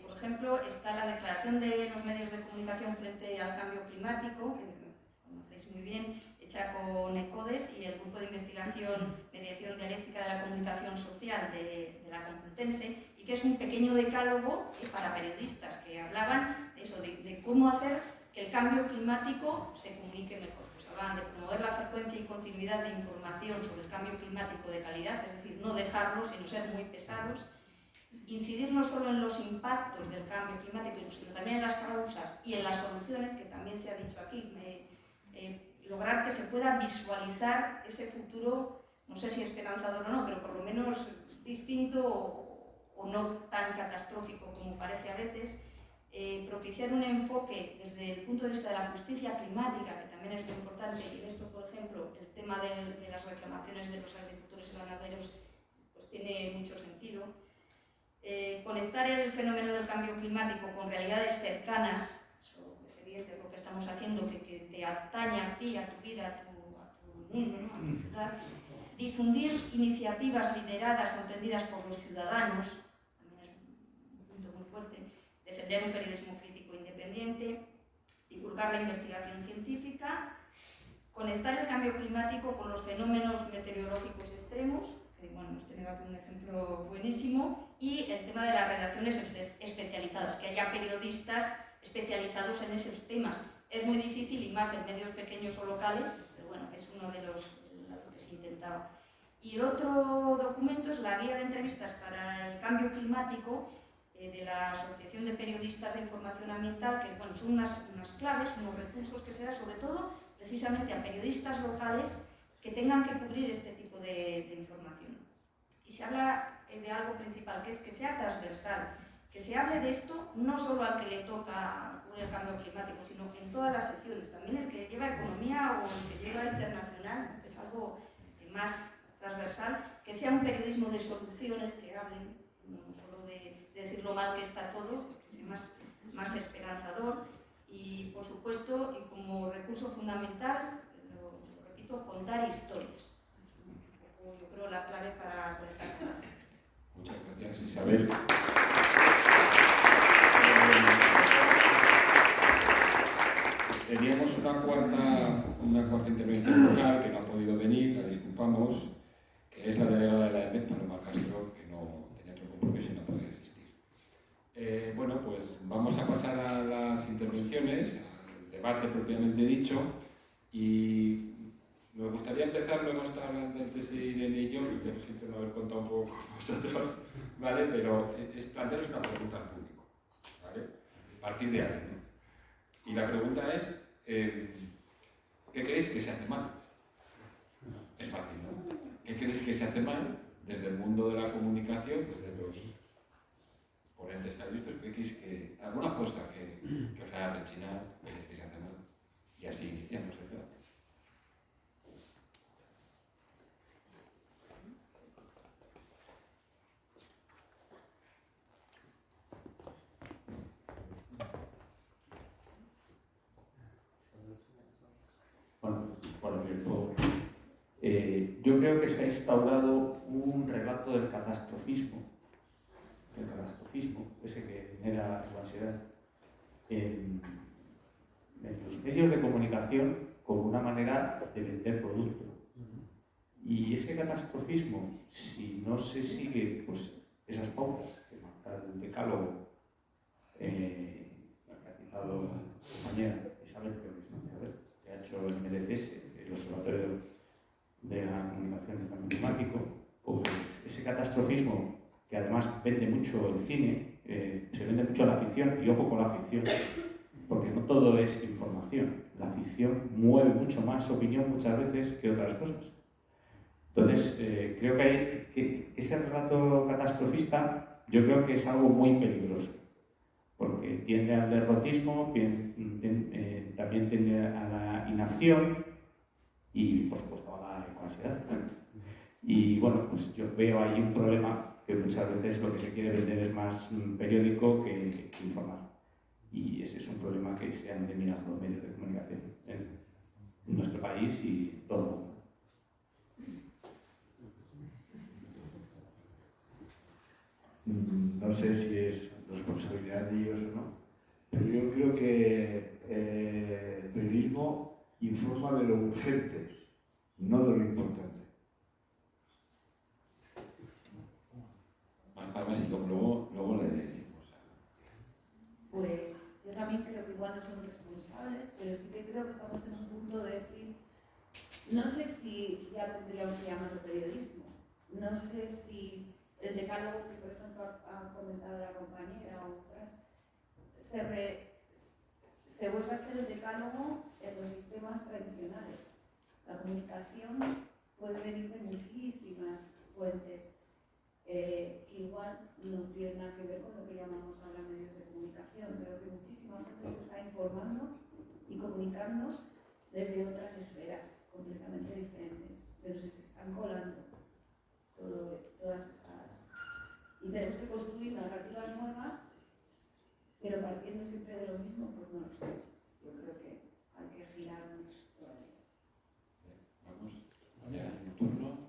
Por ejemplo, está la Declaración de los Medios de Comunicación frente al Cambio Climático, que conocéis muy bien, hecha con ECODES y el Grupo de Investigación Mediación Dialéctica de la Comunicación Social de la Complutense, y que es un pequeño decálogo para periodistas que hablaban de eso, de cómo hacer que el cambio climático se comunique mejor. Hablan de promover la frecuencia y continuidad de información sobre el cambio climático de calidad, es decir, no dejarlo, sino ser muy pesados, incidir no solo en los impactos del cambio climático, sino también en las causas y en las soluciones, que también se ha dicho aquí, lograr que se pueda visualizar ese futuro, no sé si esperanzador o no, pero por lo menos distinto o no tan catastrófico como parece a veces. Propiciar un enfoque desde el punto de vista de la justicia climática, que también es muy importante, y en esto, por ejemplo, el tema de las reclamaciones de los agricultores y ganaderos pues tiene mucho sentido. Conectar el fenómeno del cambio climático con realidades cercanas, eso es evidente, lo que estamos haciendo, que te atañe a ti, a tu vida, a tu mundo, ¿no? A tu ciudad. Difundir iniciativas lideradas o emprendidas por los ciudadanos, también es un punto muy fuerte. Defender un periodismo crítico independiente, divulgar la investigación científica, conectar el cambio climático con los fenómenos meteorológicos extremos, que bueno, hemos tenido aquí un ejemplo buenísimo, y el tema de las redacciones especializadas, que haya periodistas especializados en esos temas. Es muy difícil, y más en medios pequeños o locales, pero bueno, es uno de lo que se intentaba. Y el otro documento es la guía de entrevistas para el cambio climático, de la Asociación de Periodistas de Información Ambiental, que bueno, son unas claves, unos recursos que se dan sobre todo precisamente a periodistas locales que tengan que cubrir este tipo de información. Y se habla de algo principal, que es que sea transversal, que se hable de esto no solo al que le toca cubrir el cambio climático, sino en todas las secciones, también el que lleva economía o el que lleva internacional, que es algo más transversal, que sea un periodismo de soluciones, que hablen no solo de decir lo mal que está todo, que sea más esperanzador, y por supuesto, y como recurso fundamental, lo repito, contar historias. Yo creo la clave para conectar con la gente. Muchas gracias, Isabel. Teníamos una cuarta intervención local que no ha podido venir, la disculpamos, que es la delegada de la EMET, Paloma Castro, que no tenía otro compromiso y no podía asistir. Bueno, pues vamos a pasar a las intervenciones, al debate propiamente dicho, y nos gustaría empezar, lo hemos estado hablando antes de Irene y yo siento no haber contado un poco con vosotros, ¿vale? Pero es plantearos una pregunta al público, ¿vale? A partir de ahí, ¿no? Y la pregunta es, ¿qué creéis que se hace mal? Es fácil, ¿no? ¿Qué creéis que se hace mal desde el mundo de la comunicación, desde los ponentes que habéis visto? ¿Qué creéis que, alguna cosa que os haya rechinado, qué creéis que se hace mal? Y así iniciamos el debate. Yo creo que se ha instaurado un relato del catastrofismo, ese que genera la ansiedad, en los medios de comunicación como una manera de vender producto. Y ese catastrofismo, si no se sigue pues, esas pautas que marca el decálogo, que ha citado la compañera Isabel, que ha hecho el MDCS, el Observatorio de la Comunicación del Cambio Climático, pues ese catastrofismo que además vende mucho el cine, se vende mucho la ficción, y ojo con la ficción, porque no todo es información. La ficción mueve mucho más opinión muchas veces que otras cosas. Entonces, creo que ese relato catastrofista, yo creo que es algo muy peligroso, porque tiende al derrotismo, también tiende a la inacción y, por supuesto, a la ecoansiedad. Y bueno, pues yo veo ahí un problema que muchas veces lo que se quiere vender es más periódico que informar. Y ese es un problema que se han de mirar los medios de comunicación en nuestro país y en todo el mundo. No sé si es responsabilidad de ellos o no, pero yo creo que el periodismo informa de lo urgente, no de lo importante. Más palmas y luego le decimos. Pues yo también creo que igual no son responsables, pero sí que creo que estamos en un punto de decir, no sé si ya tendríamos que llamarlo periodismo, no sé si el decálogo que, por ejemplo, ha comentado la compañera o otras, se vuelve a hacer el decálogo en los sistemas tradicionales. La comunicación puede venir de muchísimas fuentes que igual no tienen nada que ver con lo que llamamos ahora medios de comunicación, pero que muchísima gente se está informando y comunicando desde otras esferas completamente diferentes. Se nos están colando todas esas. Y tenemos que construir narrativas nuevas, pero partiendo siempre de lo mismo, pues no lo sé. Yo creo que hay que girar mucho todavía. Vamos, ya en turno.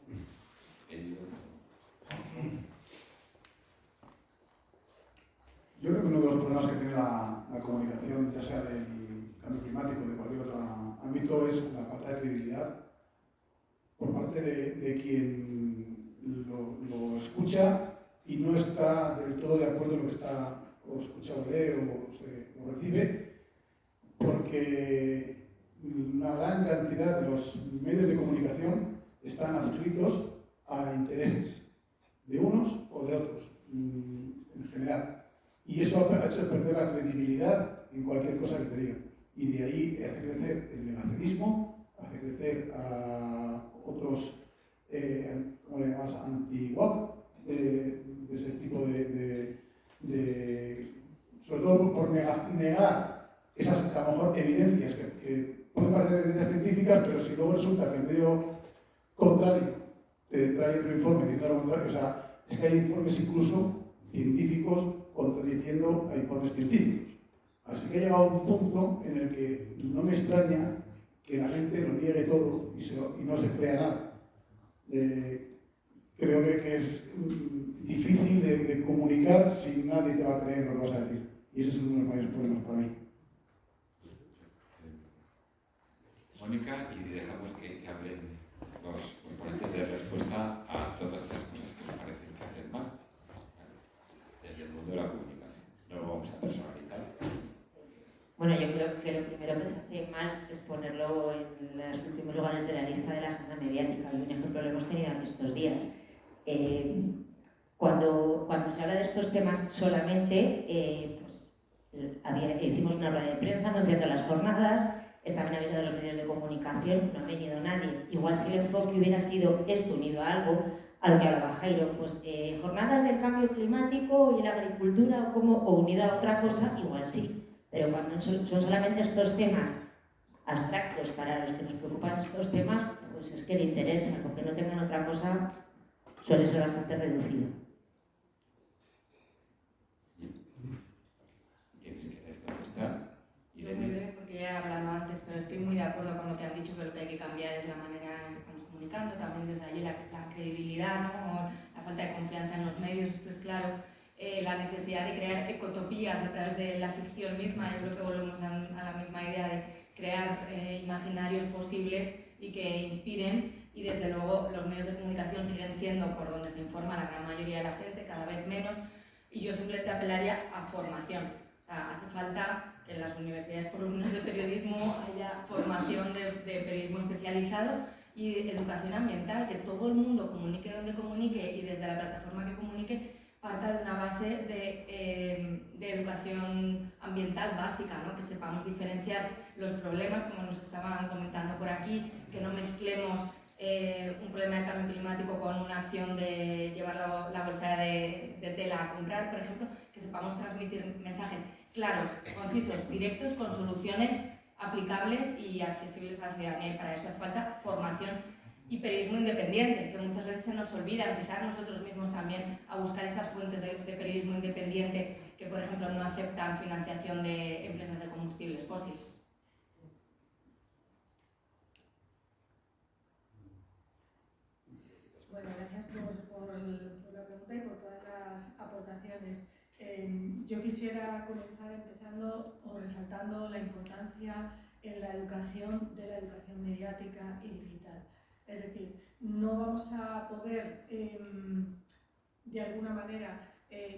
Yo creo que uno de los problemas que tiene la comunicación, ya sea del cambio climático o de cualquier otro ámbito, es la falta de credibilidad por parte de quien lo escucha y no está del todo de acuerdo en lo que está o escucha o lee o recibe, porque una gran cantidad de los medios de comunicación están adscritos a intereses de unos o de otros, en general. Y eso ha hecho perder la credibilidad en cualquier cosa que te digan. Y de ahí hace crecer el negacionismo, hace crecer a otros, ¿cómo le llamas?, anti-WAP, de ese tipo sobre todo por negar esas, a lo mejor, evidencias que pueden parecer evidencias científicas, pero si luego resulta que el medio contrario te trae otro informe diciendo lo contrario, o sea, es que hay informes incluso científicos contradiciendo a informes científicos. Así que ha llegado un punto en el que no me extraña que la gente lo niegue todo y no se crea nada. Creo que es difícil de comunicar si nadie te va a creer lo que vas a decir. Y ese es uno de los mayores problemas para mí. Mónica, y dejamos que hablen los componentes de respuesta a todas estas cosas que nos parecen que hacen mal desde el mundo de la comunicación. No lo vamos a personalizar. Bueno, yo creo que lo primero que se hace mal es ponerlo en los últimos lugares de la lista de la agenda mediática. Y un ejemplo lo hemos tenido en estos días. Cuando se habla de estos temas solamente, hicimos una rueda de prensa anunciando las jornadas, estaban avisados los medios de comunicación, no ha venido nadie. Igual si el enfoque hubiera sido esto unido a algo, a lo que hablaba Jairo, pues jornadas del cambio climático y la agricultura o unido a otra cosa, igual sí. Pero cuando son solamente estos temas abstractos para los que nos preocupan estos temas, pues es que le interesa, porque no tengan otra cosa, suele ser bastante reducido. ¿Quieres contestar? Muy breve, porque ya he hablado antes, pero estoy muy de acuerdo con lo que han dicho, que lo que hay que cambiar es la manera en que estamos comunicando, también desde allí la credibilidad, ¿no? La falta de confianza en los medios, esto es claro. La necesidad de crear ecotopías a través de la ficción misma, yo creo que volvemos a la misma idea de crear imaginarios posibles y que inspiren, y desde luego los medios de comunicación siguen siendo por donde se informa la gran mayoría de la gente, cada vez menos, y yo simplemente apelaría a formación. O sea, hace falta que en las universidades, por lo menos de periodismo, haya formación de periodismo especializado y educación ambiental, que todo el mundo comunique donde comunique y desde la plataforma que comunique parta de una base de educación ambiental básica, ¿no? Que sepamos diferenciar los problemas, como nos estaban comentando por aquí, que no mezclemos un problema de cambio climático con una acción de llevar la bolsa de tela a comprar, por ejemplo, que sepamos transmitir mensajes claros, concisos, directos, con soluciones aplicables y accesibles a la ciudadanía, y para eso hace falta formación y periodismo independiente, que muchas veces se nos olvida, empezar nosotros mismos también a buscar esas fuentes de periodismo independiente que, por ejemplo, no aceptan financiación de empresas de combustibles fósiles. Bueno, gracias por la pregunta y por todas las aportaciones. Yo quisiera comenzar empezando o resaltando la importancia en la educación de la educación mediática y digital. Es decir, no vamos a poder, de alguna manera,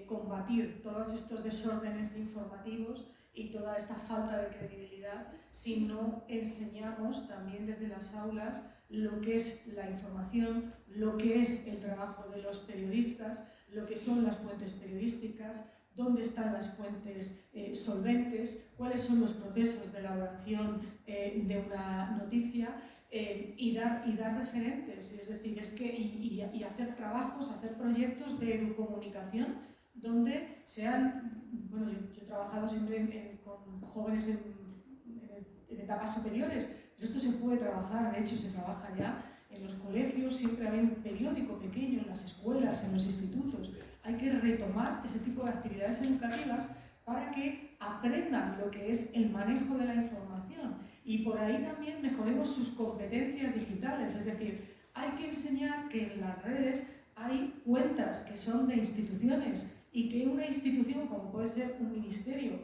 combatir todos estos desórdenes informativos y toda esta falta de credibilidad si no enseñamos también desde las aulas lo que es la información, lo que es el trabajo de los periodistas, lo que son las fuentes periodísticas, dónde están las fuentes solventes, cuáles son los procesos de elaboración de una noticia y dar referentes, es decir, y hacer trabajos, hacer proyectos de educomunicación donde sean, bueno, yo he trabajado siempre con jóvenes en etapas superiores, pero esto se puede trabajar, de hecho se trabaja ya en los colegios, siempre ha habido un periódico pequeño en las escuelas, en los institutos. Hay que retomar ese tipo de actividades educativas para que aprendan lo que es el manejo de la información y por ahí también mejoremos sus competencias digitales, es decir, hay que enseñar que en las redes hay cuentas que son de instituciones y que una institución, como puede ser un ministerio,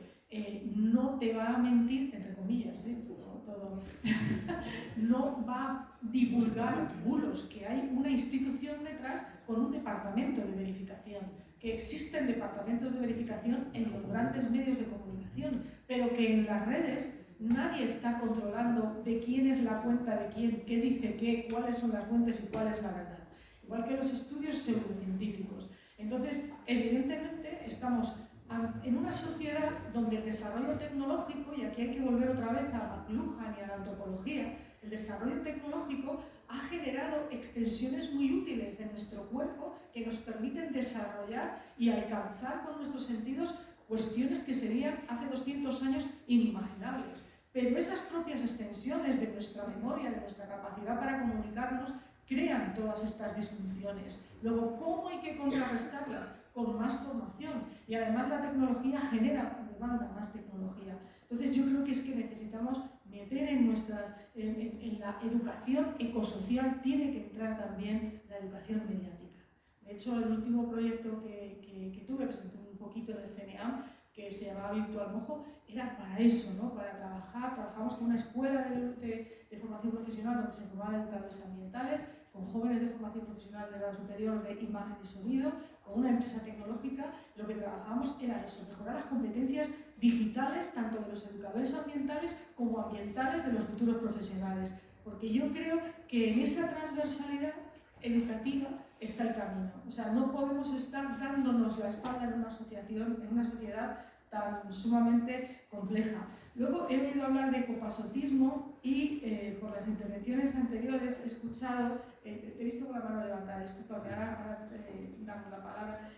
no te va a mentir, entre comillas, todo, no va a divulgar bulos, que hay una institución detrás con un departamento de verificación, que existen departamentos de verificación en los grandes medios de comunicación, pero que en las redes nadie está controlando de quién es la cuenta de quién, qué dice qué, cuáles son las fuentes y cuál es la verdad. Igual que los estudios pseudocientíficos. Entonces, evidentemente, estamos en una sociedad donde el desarrollo tecnológico, y aquí hay que volver otra vez a McLuhan y a la antropología, el desarrollo tecnológico ha generado extensiones muy útiles de nuestro cuerpo que nos permiten desarrollar y alcanzar con nuestros sentidos cuestiones que serían hace 200 años inimaginables. Pero esas propias extensiones de nuestra memoria, de nuestra capacidad para comunicarnos, crean todas estas disfunciones. Luego, ¿cómo hay que contrarrestarlas? Con más formación. Y además la tecnología demanda más tecnología. Entonces yo creo que es que necesitamos meter en la educación ecosocial, tiene que entrar también la educación mediática. De hecho, el último proyecto que tuve, presenté un poquito del CNEAM, que se llamaba Virtual Mojo, era para eso, ¿no? Para trabajamos con una escuela de formación profesional donde se formaban educadores ambientales, con jóvenes de formación profesional de grado superior de imagen y sonido, con una empresa tecnológica. Lo que trabajábamos era eso, mejorar las competencias digitales tanto de los educadores ambientales como ambientales de los futuros profesionales, porque yo creo que en esa transversalidad educativa está el camino. O sea, no podemos estar dándonos la espalda en una sociedad tan sumamente compleja. Luego he oído hablar de ecopasotismo y por las intervenciones anteriores he escuchado, te he visto con la mano levantada, disculpa, que ahora damos la palabra.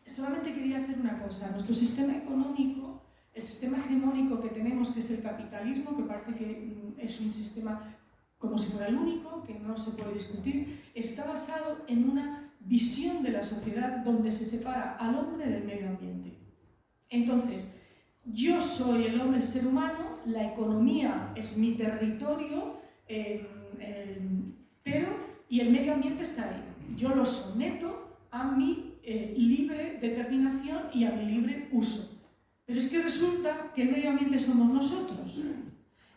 Solamente quería hacer una cosa, nuestro sistema económico, el sistema hegemónico que tenemos, que es el capitalismo, que parece que es un sistema como si fuera el único, que no se puede discutir, está basado en una visión de la sociedad donde se separa al hombre del medio ambiente. Entonces, yo soy el hombre, el ser humano, la economía es mi territorio, y el medio ambiente está ahí. Yo lo someto a mi libre determinación y a mi libre uso. Pero es que resulta que el medio ambiente somos nosotros.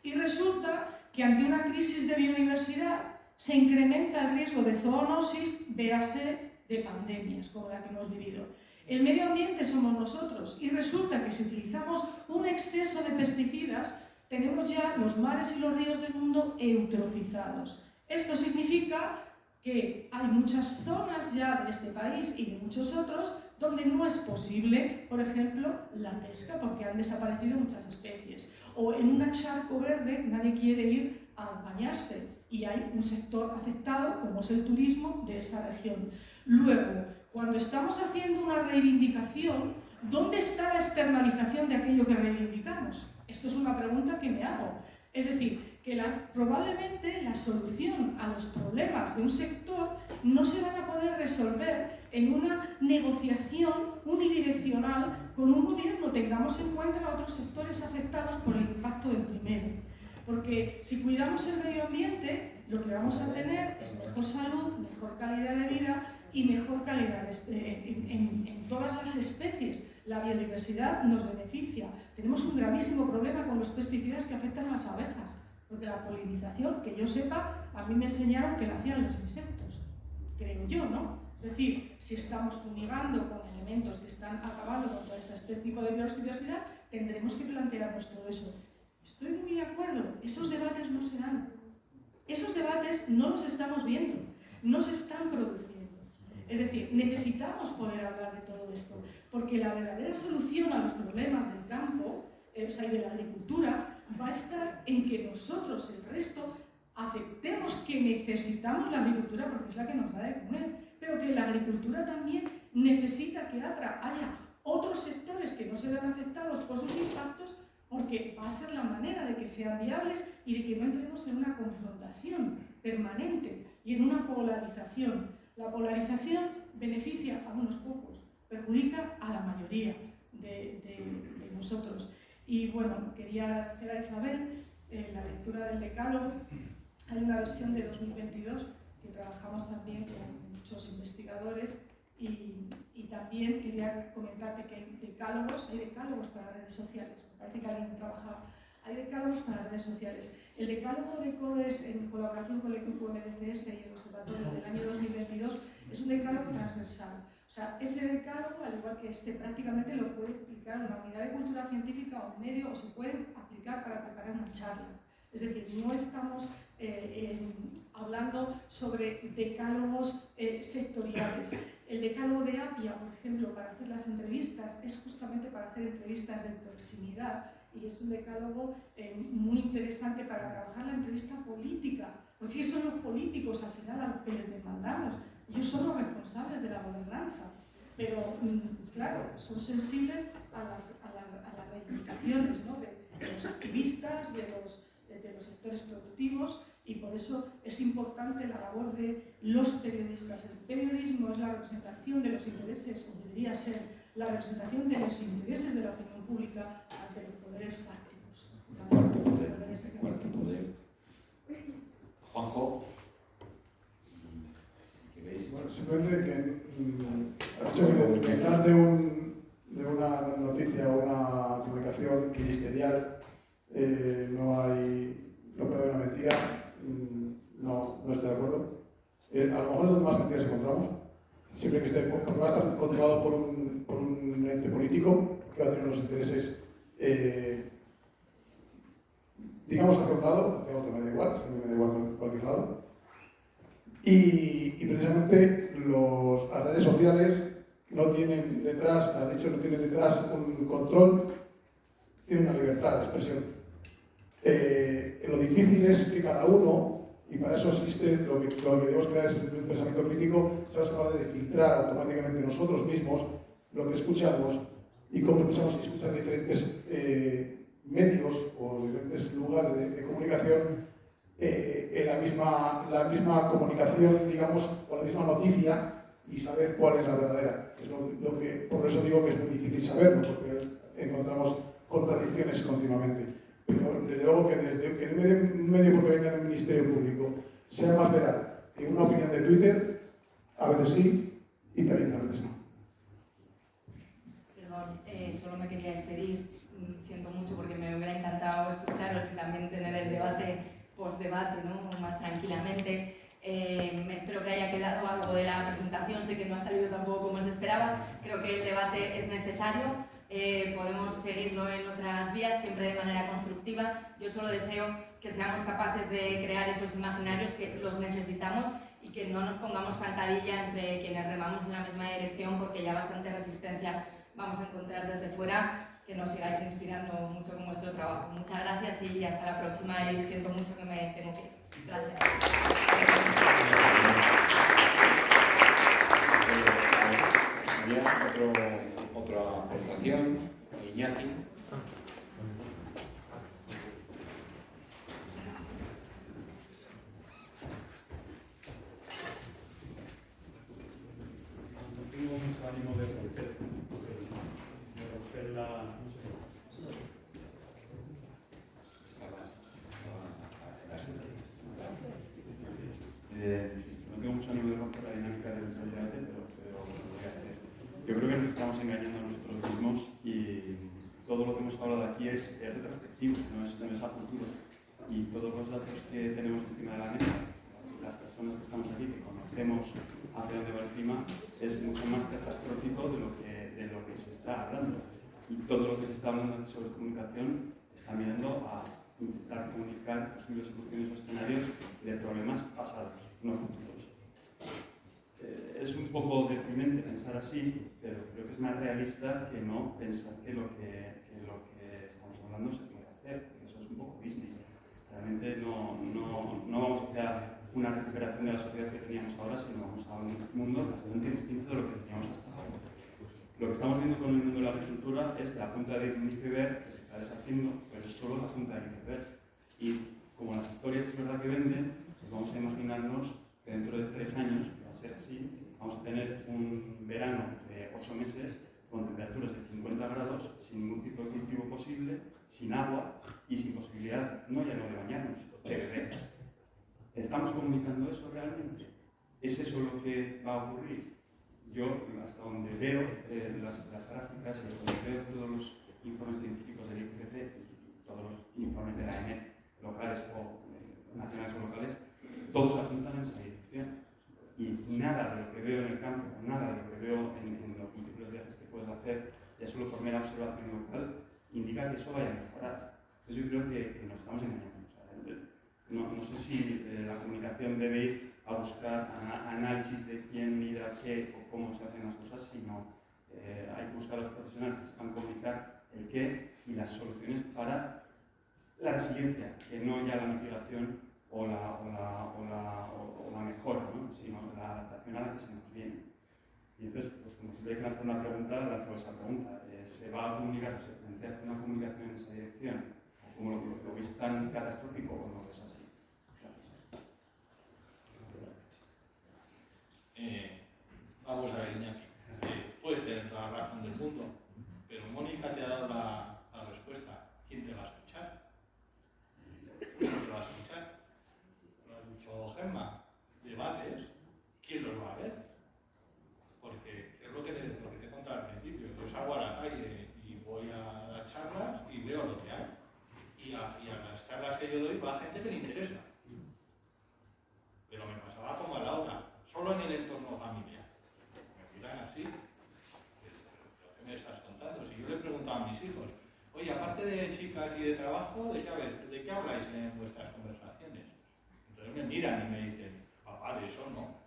Y resulta que ante una crisis de biodiversidad se incrementa el riesgo de zoonosis, véase de pandemias como la que hemos vivido. El medio ambiente somos nosotros y resulta que si utilizamos un exceso de pesticidas, tenemos ya los mares y los ríos del mundo eutrofizados. Esto significa que hay muchas zonas ya de este país y de muchos otros donde no es posible, por ejemplo, la pesca, porque han desaparecido muchas especies. O en un charco verde nadie quiere ir a bañarse y hay un sector afectado, como es el turismo, de esa región. Luego, cuando estamos haciendo una reivindicación, ¿dónde está la externalización de aquello que reivindicamos? Esto es una pregunta que me hago. Es decir, que probablemente la solución a los problemas de un sector no se van a poder resolver en una negociación unidireccional con un gobierno. Tengamos en cuenta a otros sectores afectados por el impacto del primero. Porque si cuidamos el medio ambiente, lo que vamos a tener es mejor salud, mejor calidad de vida y mejor calidad en todas las especies. La biodiversidad nos beneficia. Tenemos un gravísimo problema con los pesticidas que afectan a las abejas. Porque la polinización, que yo sepa, a mí me enseñaron que la hacían los insectos, creo yo, ¿no? Es decir, si estamos fumigando con elementos que están acabando con toda esta especie de biodiversidad, tendremos que plantearnos todo eso. Estoy muy de acuerdo, esos debates no se dan. Esos debates no los estamos viendo, no se están produciendo. Es decir, necesitamos poder hablar de todo esto, porque la verdadera solución a los problemas del campo, y de la agricultura, va a estar en que nosotros, el resto, aceptemos que necesitamos la agricultura porque es la que nos da de comer, pero que la agricultura también necesita que haya otros sectores que no se vean afectados por sus impactos, porque va a ser la manera de que sean viables y de que no entremos en una confrontación permanente y en una polarización. La polarización beneficia a unos pocos, perjudica a la mayoría de nosotros. Y bueno, quería hacer a Isabel la lectura del Decálogo. Hay una versión de 2022 que trabajamos también con muchos investigadores y también quería comentarte que hay decálogos para redes sociales. Me parece que alguien trabaja. Hay decálogos para redes sociales. El decálogo de CODES en colaboración con el equipo MDCS y el Observatorio del año 2022 es un decálogo transversal. O sea, ese decálogo, al igual que este, prácticamente lo puede aplicar una unidad de cultura científica o un medio, o se puede aplicar para preparar una charla. Es decir, no estamos hablando sobre decálogos sectoriales. El decálogo de APIA, por ejemplo, para hacer las entrevistas, es justamente para hacer entrevistas de proximidad y es un decálogo muy interesante para trabajar la entrevista política, porque son los políticos al final a los que les demandamos. Ellos son los responsables de la gobernanza, pero claro, son sensibles a las reivindicaciones, ¿no? de los activistas, de los sectores productivos, y por eso es importante la labor de los periodistas. El periodismo es la representación de los intereses, o debería ser la representación de los intereses de la opinión pública ante los poderes fácticos. Cuarto poder. Juanjo. Bueno, simplemente que detrás de una noticia o una publicación ministerial no puede haber una mentira, no estoy de acuerdo. A lo mejor es donde más mentiras encontramos, siempre que esté, porque va a estar controlado por un ente político que va a tener unos intereses, digamos, hacia un lado, hacia otro me da igual, me da igual cualquier lado. Y precisamente las redes sociales no tienen detrás, has dicho, no tienen detrás un control, tienen una libertad de expresión. Lo difícil es que cada uno, y para eso existe lo que debemos crear es un pensamiento crítico, seamos capaces de filtrar automáticamente nosotros mismos lo que escuchamos y cómo escuchamos y escuchar diferentes medios o diferentes lugares de comunicación. La misma comunicación, digamos, o la misma noticia y saber cuál es la verdadera. Es por eso digo que es muy difícil saberlo, porque encontramos contradicciones continuamente. Pero desde luego que un medio que venga del Ministerio Público sea más veraz que una opinión de Twitter, a veces sí y también a veces no. Perdón, solo me quería despedir. Siento mucho porque me hubiera encantado escucharos y también tener el debate post-debate, ¿no? Más tranquilamente. necesario. Podemos seguirlo en otras vías, siempre de manera constructiva. Yo solo deseo que seamos capaces de crear esos imaginarios, que los necesitamos, y que no nos pongamos zancadilla entre quienes remamos en la misma dirección, porque ya bastante resistencia vamos a encontrar desde fuera. Que nos sigáis inspirando mucho con vuestro trabajo. Muchas gracias y hasta la próxima, y siento mucho que me tengo que ir. Gracias. Había otra aportación, Iñaki. No tengo mucho ánimo de romper la... no tengo mucho ánimo de romper la dinámica del debate, pero lo voy a hacer. Yo creo que nos estamos engañando a nosotros mismos, y todo lo que hemos hablado aquí es retrospectivo, no es a futuro. Y todos los datos que tenemos encima de la mesa, las personas que estamos aquí, que conocemos hacia dónde va el clima, es mucho más catastrófico de lo que se está hablando. Y todo lo que se está hablando sobre comunicación está mirando a intentar comunicar posibles soluciones o escenarios de problemas pasados, no futuros. Es un poco deprimente pensar así, pero creo que es más realista que no pensar que lo que estamos hablando se puede hacer, porque eso es un poco Disney. Realmente no vamos a crear una recuperación de la sociedad que teníamos ahora, sino vamos a un mundo bastante distinto de lo que teníamos hasta ahora. Lo que estamos viendo con el mundo de la agricultura es la punta del iceberg que se está deshaciendo, pero es solo la punta del iceberg. Y como las historias es verdad que venden, pues vamos a imaginarnos que dentro de 3 años, que va a ser así, vamos a tener un verano de 8 meses con temperaturas de 50 grados, sin ningún tipo de cultivo posible, sin agua y sin posibilidad, no ya no de bañarnos, de beber. ¿Estamos comunicando eso realmente? ¿Es eso lo que va a ocurrir? Yo, hasta donde veo las gráficas, hasta donde veo todos los informes científicos del IPCC y todos los informes de la EMET, locales o nacionales o locales, todos apuntan en esa dirección. Y nada de lo que veo en el campo, nada de lo que veo en los múltiples viajes que puedes hacer, ya solo por mera observación local, indica que eso vaya a mejorar. Entonces yo creo que nos estamos engañando. O sea, no sé si la comunicación debe ir a buscar análisis de quién mira qué o cómo se hacen las cosas, sino hay que buscar a los profesionales que sepan comunicar el qué y las soluciones para la resiliencia, que no ya la mitigación o la mejora, ¿no? Sino la adaptación a la que se nos viene. Y entonces, pues como siempre hay que lanzar una pregunta, lanzo esa pregunta. ¿Se va a comunicar o se plantea una comunicación en esa dirección? ¿O como lo veis tan catastrófico o no es así? Vamos a ver, Iñaki. Puedes tener toda la razón del mundo, pero Mónica te ha dado la respuesta. ¿Quién te va a escuchar? ¿Quién te va a escuchar? Lo ha dicho Gemma. Debates, ¿quién los va a ver? Porque es lo que te he contado al principio. Yo salgo a la calle y voy a las charlas y veo lo que hay. Y a las charlas que yo doy va gente que le interesa. Pero me pasaba como a Laura, solo en el entorno familiar. Me miran así. ¿Pero qué me estás contando? Si yo le preguntaba a mis hijos, oye, aparte de chicas y de trabajo, ¿de qué habláis en vuestras conversaciones? Entonces me miran y me dicen, papá, de eso no.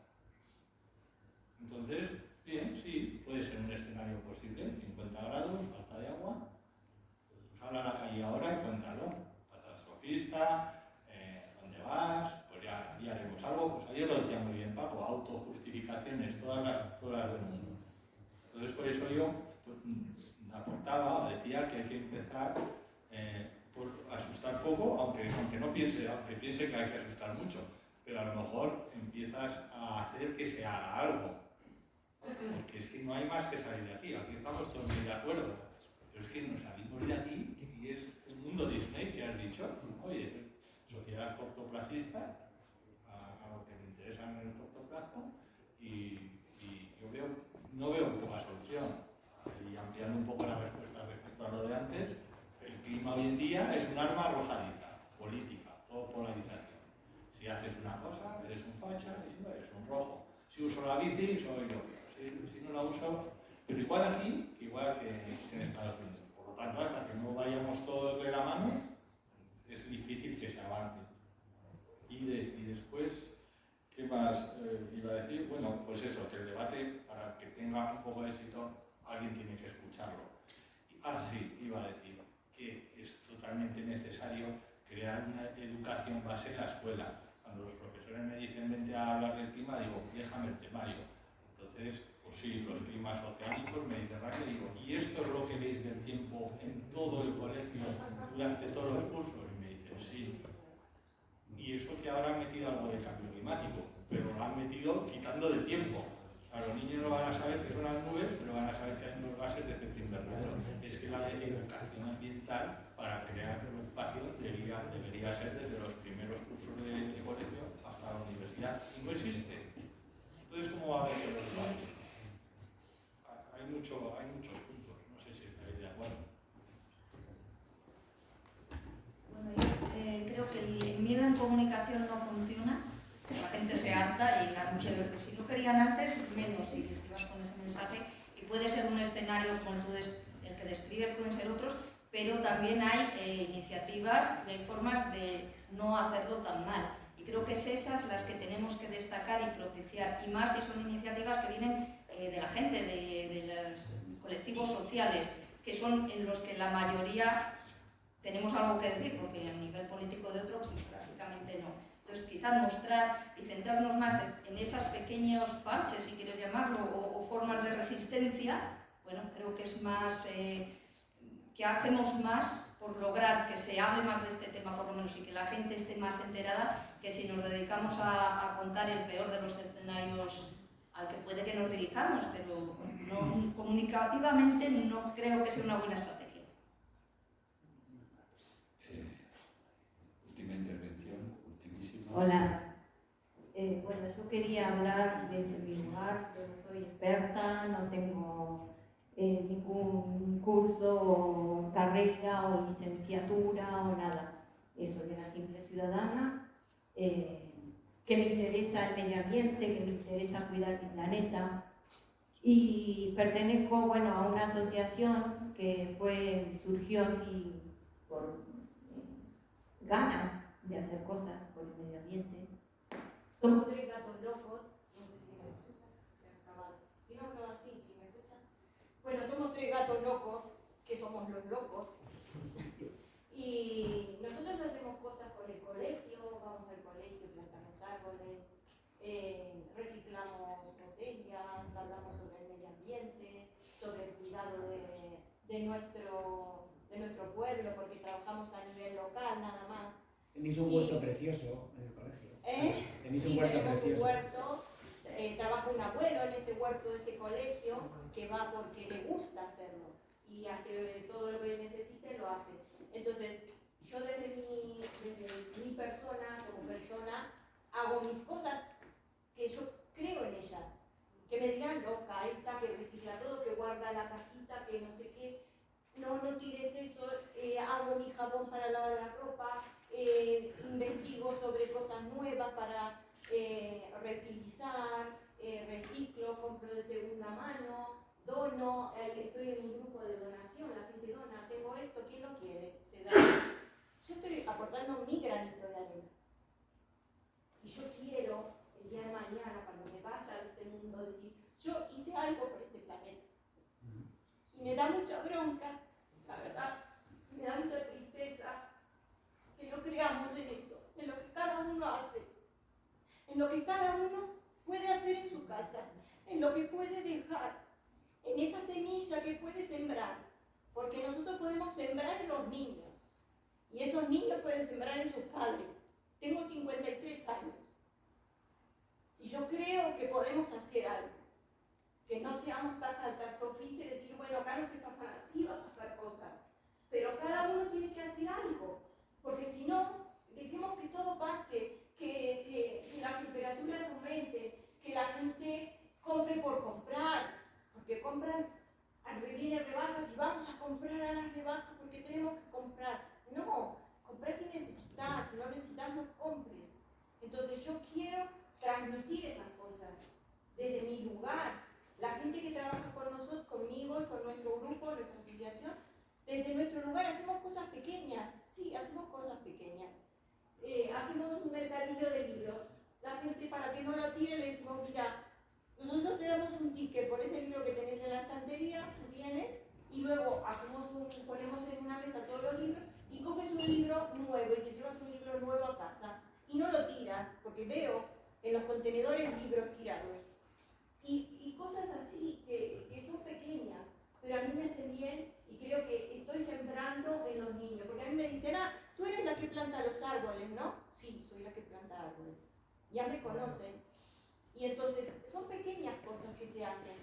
Entonces, bien, sí, puede ser un escenario posible, 50 grados, falta de agua. Sal a la calle ahora y cuéntalo. Catastrofista, ¿dónde vas? Pues ya haremos algo. Pues ayer lo decía muy bien Paco, autojustificaciones, todas las pruebas del mundo. Entonces por eso yo aportaba o decía que hay que empezar por asustar poco, aunque no piense que hay que asustar mucho, pero a lo mejor empiezas a hacer que se haga algo. Porque es que no hay más que salir de aquí. Aquí estamos todos muy de acuerdo. Pero es que nos salimos de aquí y es un mundo Disney que has dicho. Oye, sociedad cortoplacista, a lo que te interesa en el corto plazo, y yo no veo poca solución. Y ampliando un poco la respuesta respecto a lo de antes, el clima hoy en día es un arma arrojadiza, política, todo polarización. Si haces una cosa, eres un facha, y si no, eres un rojo. Si uso la bici, soy yo. Si no la uso, Pero igual aquí, igual que en Estados Unidos. Por lo tanto, hasta que no vayamos todos de la mano, es difícil que se avance. Y después, ¿qué más iba a decir? Bueno, pues eso, que el debate, para que tenga un poco de éxito, alguien tiene que escucharlo. Sí, iba a decir que es totalmente necesario crear una educación base en la escuela. Cuando los profesores me dicen vente a hablar del clima, digo, déjame el temario. Entonces, pues sí, los climas oceánicos, mediterráneos, digo, ¿y esto es lo que veis del tiempo en todo el colegio durante todos los cursos? Y me dicen, sí. Y eso que ahora han metido algo de cambio climático, pero lo han metido quitando de tiempo. A los niños no van a saber qué son las nubes, pero van a saber que hay unos gases de efecto invernadero. Es que la educación ambiental para crear un espacio debería ser desde los primeros cursos de colegio hasta la universidad. Y no existe. Entonces, ¿cómo va a haber los espacios? Hay muchos puntos. No sé si estaréis de acuerdo. Bueno, yo creo que el miedo en comunicación no funciona. La gente se harta y si no querían antes, menos si vas con ese mensaje. Y puede ser un escenario como el que describes, pueden ser otros, pero también hay iniciativas y hay formas de no hacerlo tan mal. Y creo que es esas las que tenemos que destacar y propiciar. Y más si son iniciativas que vienen de la gente, de los colectivos sociales, que son en los que la mayoría tenemos algo que decir, porque a nivel político de otro, pues prácticamente no. Entonces, quizás mostrar y centrarnos más en esos pequeños parches, si quieres llamarlo, o formas de resistencia, bueno, creo que es más, que hacemos más por lograr que se hable más de este tema, por lo menos, y que la gente esté más enterada, que si nos dedicamos a contar el peor de los escenarios al que puede que nos dirijamos, pero no, comunicativamente no creo que sea una buena estrategia. Última intervención, ultimísima. Hola. Bueno, yo quería hablar desde mi lugar. Yo no soy experta, no tengo ningún curso o carrera o licenciatura o nada. Soy una simple ciudadana que me interesa el medio ambiente, que me interesa cuidar mi planeta. Y pertenezco, bueno, a una asociación que surgió así por ganas de hacer cosas por el medio ambiente. Somos 3 gatos locos, no sé si me acabado. Si no hablo así, si me escuchan. Bueno, somos 3 gatos locos, que somos los locos. Y nosotros hacemos cosas con el colegio, vamos al colegio, plantamos árboles, reciclamos botellas, hablamos sobre el medio ambiente, sobre el cuidado de nuestro pueblo, porque trabajamos a nivel local nada más. Tenéis un huerto precioso en el colegio. Tenéis un Sí, huerto tenemos precioso. un huerto, trabaja un abuelo en ese huerto de ese colegio que va porque le gusta hacerlo y hace todo lo que necesite, lo hace. Entonces, yo desde mi persona, como persona, hago mis cosas que yo creo en ellas. Que me dirán loca, esta que recicla todo, que guarda la cajita, que no sé qué. No tires eso, hago mi jabón para lavar la ropa, investigo sobre cosas nuevas para reutilizar, reciclo, compro de segunda mano, dono, estoy en un grupo de donación, la gente dona, tengo esto, ¿quién lo quiere? Se da. Yo estoy aportando mi granito de arena. Y yo quiero, el día de mañana, cuando me vaya de este mundo, decir, yo hice algo por este planeta. Y me da mucha bronca, la verdad, me da mucha tristeza que no creamos en eso, en lo que cada uno hace, en lo que cada uno puede hacer en su casa, en lo que puede dejar, en esa semilla que puede sembrar, porque nosotros podemos sembrar en los niños, y esos niños pueden sembrar en sus padres. Tengo 53 años, y yo creo que podemos hacer algo. Que no seamos tan catastrofistas y decir, bueno, acá no se pasa nada, sí va a pasar cosas, pero cada uno tiene que hacer algo, porque si no, dejemos que todo pase, que las temperaturas aumenten, que la gente compre por comprar, porque compran, vienen rebajas y vamos a comprar a las rebajas porque tenemos que comprar. No, comprar si necesitas, si no necesitas no compres. Entonces yo quiero transmitir esas cosas desde mi lugar. La gente que trabaja con nosotros, todo esto en nuestro grupo, nuestra asociación, desde nuestro lugar hacemos cosas pequeñas, sí, hacemos cosas pequeñas. Hacemos un mercadillo de libros. La gente, para que no lo tire, le decimos, mira, nosotros te damos un ticket por ese libro que tenés en la estantería, tú vienes, y luego ponemos en una mesa todos los libros, y coges un libro nuevo, y te llevas un libro nuevo a casa. Y no lo tiras, porque veo en los contenedores libros tirados. Y cosas así, que son pequeñas, pero a mí me hacen bien, y creo que estoy sembrando en los niños. Porque a mí me dicen, tú eres la que planta los árboles, ¿no? Sí, soy la que planta árboles. Ya me conocen. Y entonces, son pequeñas cosas que se hacen.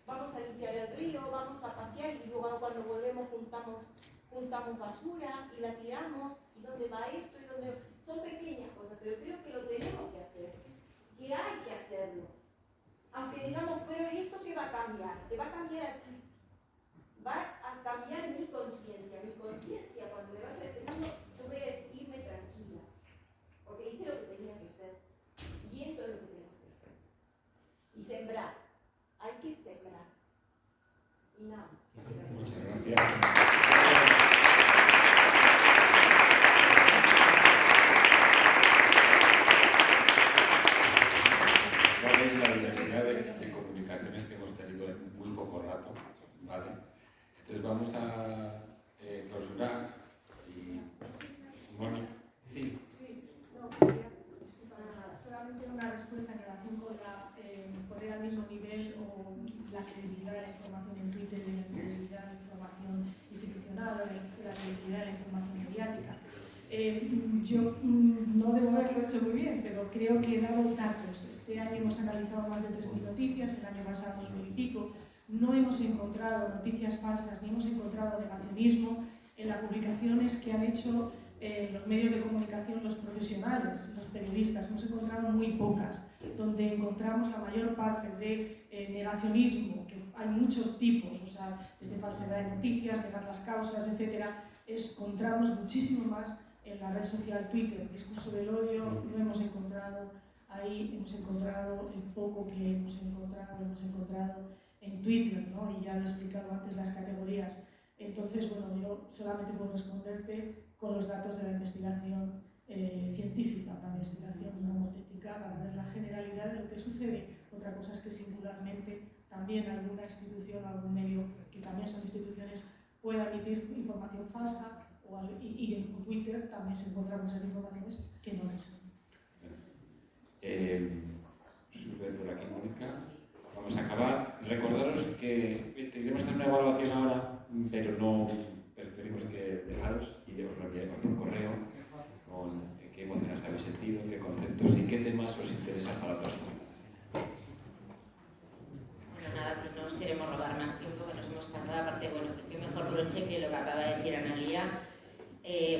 Vamos a limpiar el río, vamos a pasear, y luego cuando volvemos juntamos basura y la tiramos, y dónde va esto, y dónde... Son pequeñas cosas, pero creo que lo tenemos que hacer, que hay que hacerlo. Aunque digamos, pero ¿y esto qué va a cambiar? Te va a cambiar a ti. Va a cambiar mi conciencia. Mi conciencia, cuando me vaya deteniendo, yo voy a irme tranquila. Porque hice lo que tenía que hacer. Y eso es lo que tenemos que hacer. Y sembrar. Hay que sembrar. Y nada. Muchas gracias. ¿Cuál es la diversidad de comunicaciones que hemos tenido en muy poco rato? ¿Vale? Entonces vamos a clausurar y... Mónica. Sí. No, solamente una respuesta en relación con poner al mismo nivel o la credibilidad de la información en Twitter y la credibilidad de la información institucional o la credibilidad de la información mediática. Yo no debo haberlo hecho muy bien, pero creo que he dado datos. Este año hemos analizado más de 3.000 noticias, el año pasado 2.000 y pico. No hemos encontrado noticias falsas, ni hemos encontrado negacionismo en las publicaciones que han hecho los medios de comunicación, los profesionales, los periodistas. Hemos encontrado muy pocas, donde encontramos la mayor parte de negacionismo, que hay muchos tipos, o sea, desde falsedad de noticias, negar las causas, etc. Encontramos muchísimo más en la red social Twitter. Discurso del odio no hemos encontrado ahí, hemos encontrado el poco que hemos encontrado en Twitter, ¿no? Y ya lo he explicado antes las categorías. Entonces, bueno, yo solamente puedo responderte con los datos de la investigación científica, una investigación no auténtica, para ver la generalidad de lo que sucede. Otra cosa es que singularmente también alguna institución, algún medio, que también son instituciones, pueda emitir información falsa, y en Twitter también se encuentran muchas informaciones que no lo son. Sube por aquí, Mónica. Vamos a acabar. Recordaros que tenemos una evaluación ahora, pero no preferimos que dejaros y os lo enviemos por correo con qué emociones habéis sentido, qué conceptos y qué temas os interesan para otras semanas. Bueno, nada, que no os queremos robar más tiempo, que nos hemos pasado. Aparte, bueno, que mejor broche que lo que acaba de decir Analía.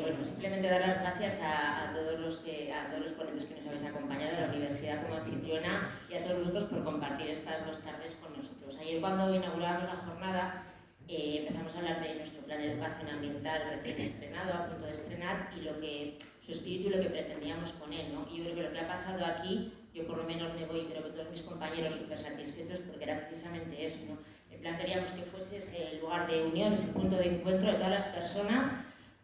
Bueno, simplemente dar las gracias a todos los ponentes que nos habéis acompañado, a la universidad como anfitriona y a todos vosotros por compartir estas 2 tardes con nosotros. Ayer, cuando inaugurábamos la jornada, empezamos a hablar de nuestro plan de educación ambiental recién estrenado, a punto de estrenar, y su espíritu y lo que pretendíamos con él, ¿no? Y yo creo que lo que ha pasado aquí, yo por lo menos me voy, pero que todos mis compañeros súper satisfechos, porque era precisamente eso, ¿no? En plan, queríamos que fuese ese lugar de unión, ese punto de encuentro de todas las personas,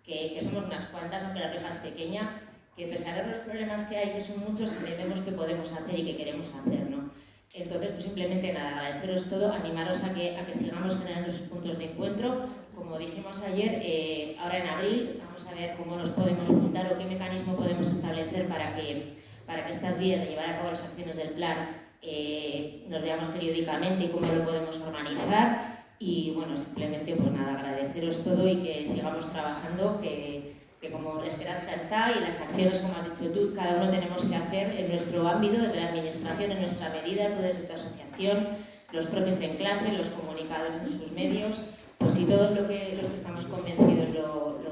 que somos unas cuantas, aunque la reja es pequeña, que pese a ver los problemas que hay, que son muchos, entendemos que podemos hacer y que queremos hacer, ¿no? Entonces, pues simplemente nada, agradeceros todo, animaros a que sigamos generando esos puntos de encuentro. Como dijimos ayer, ahora en abril vamos a ver cómo nos podemos juntar o qué mecanismo podemos establecer para que estas vías de llevar a cabo las acciones del plan nos veamos periódicamente y cómo lo podemos organizar. Y bueno, simplemente pues nada, agradeceros todo y que sigamos trabajando, que como la esperanza está y las acciones, como has dicho tú, cada uno tenemos que hacer en nuestro ámbito, desde la administración, en nuestra medida, tú desde tu asociación, los profes en clase, los comunicadores en sus medios, pues si todos los que estamos convencidos lo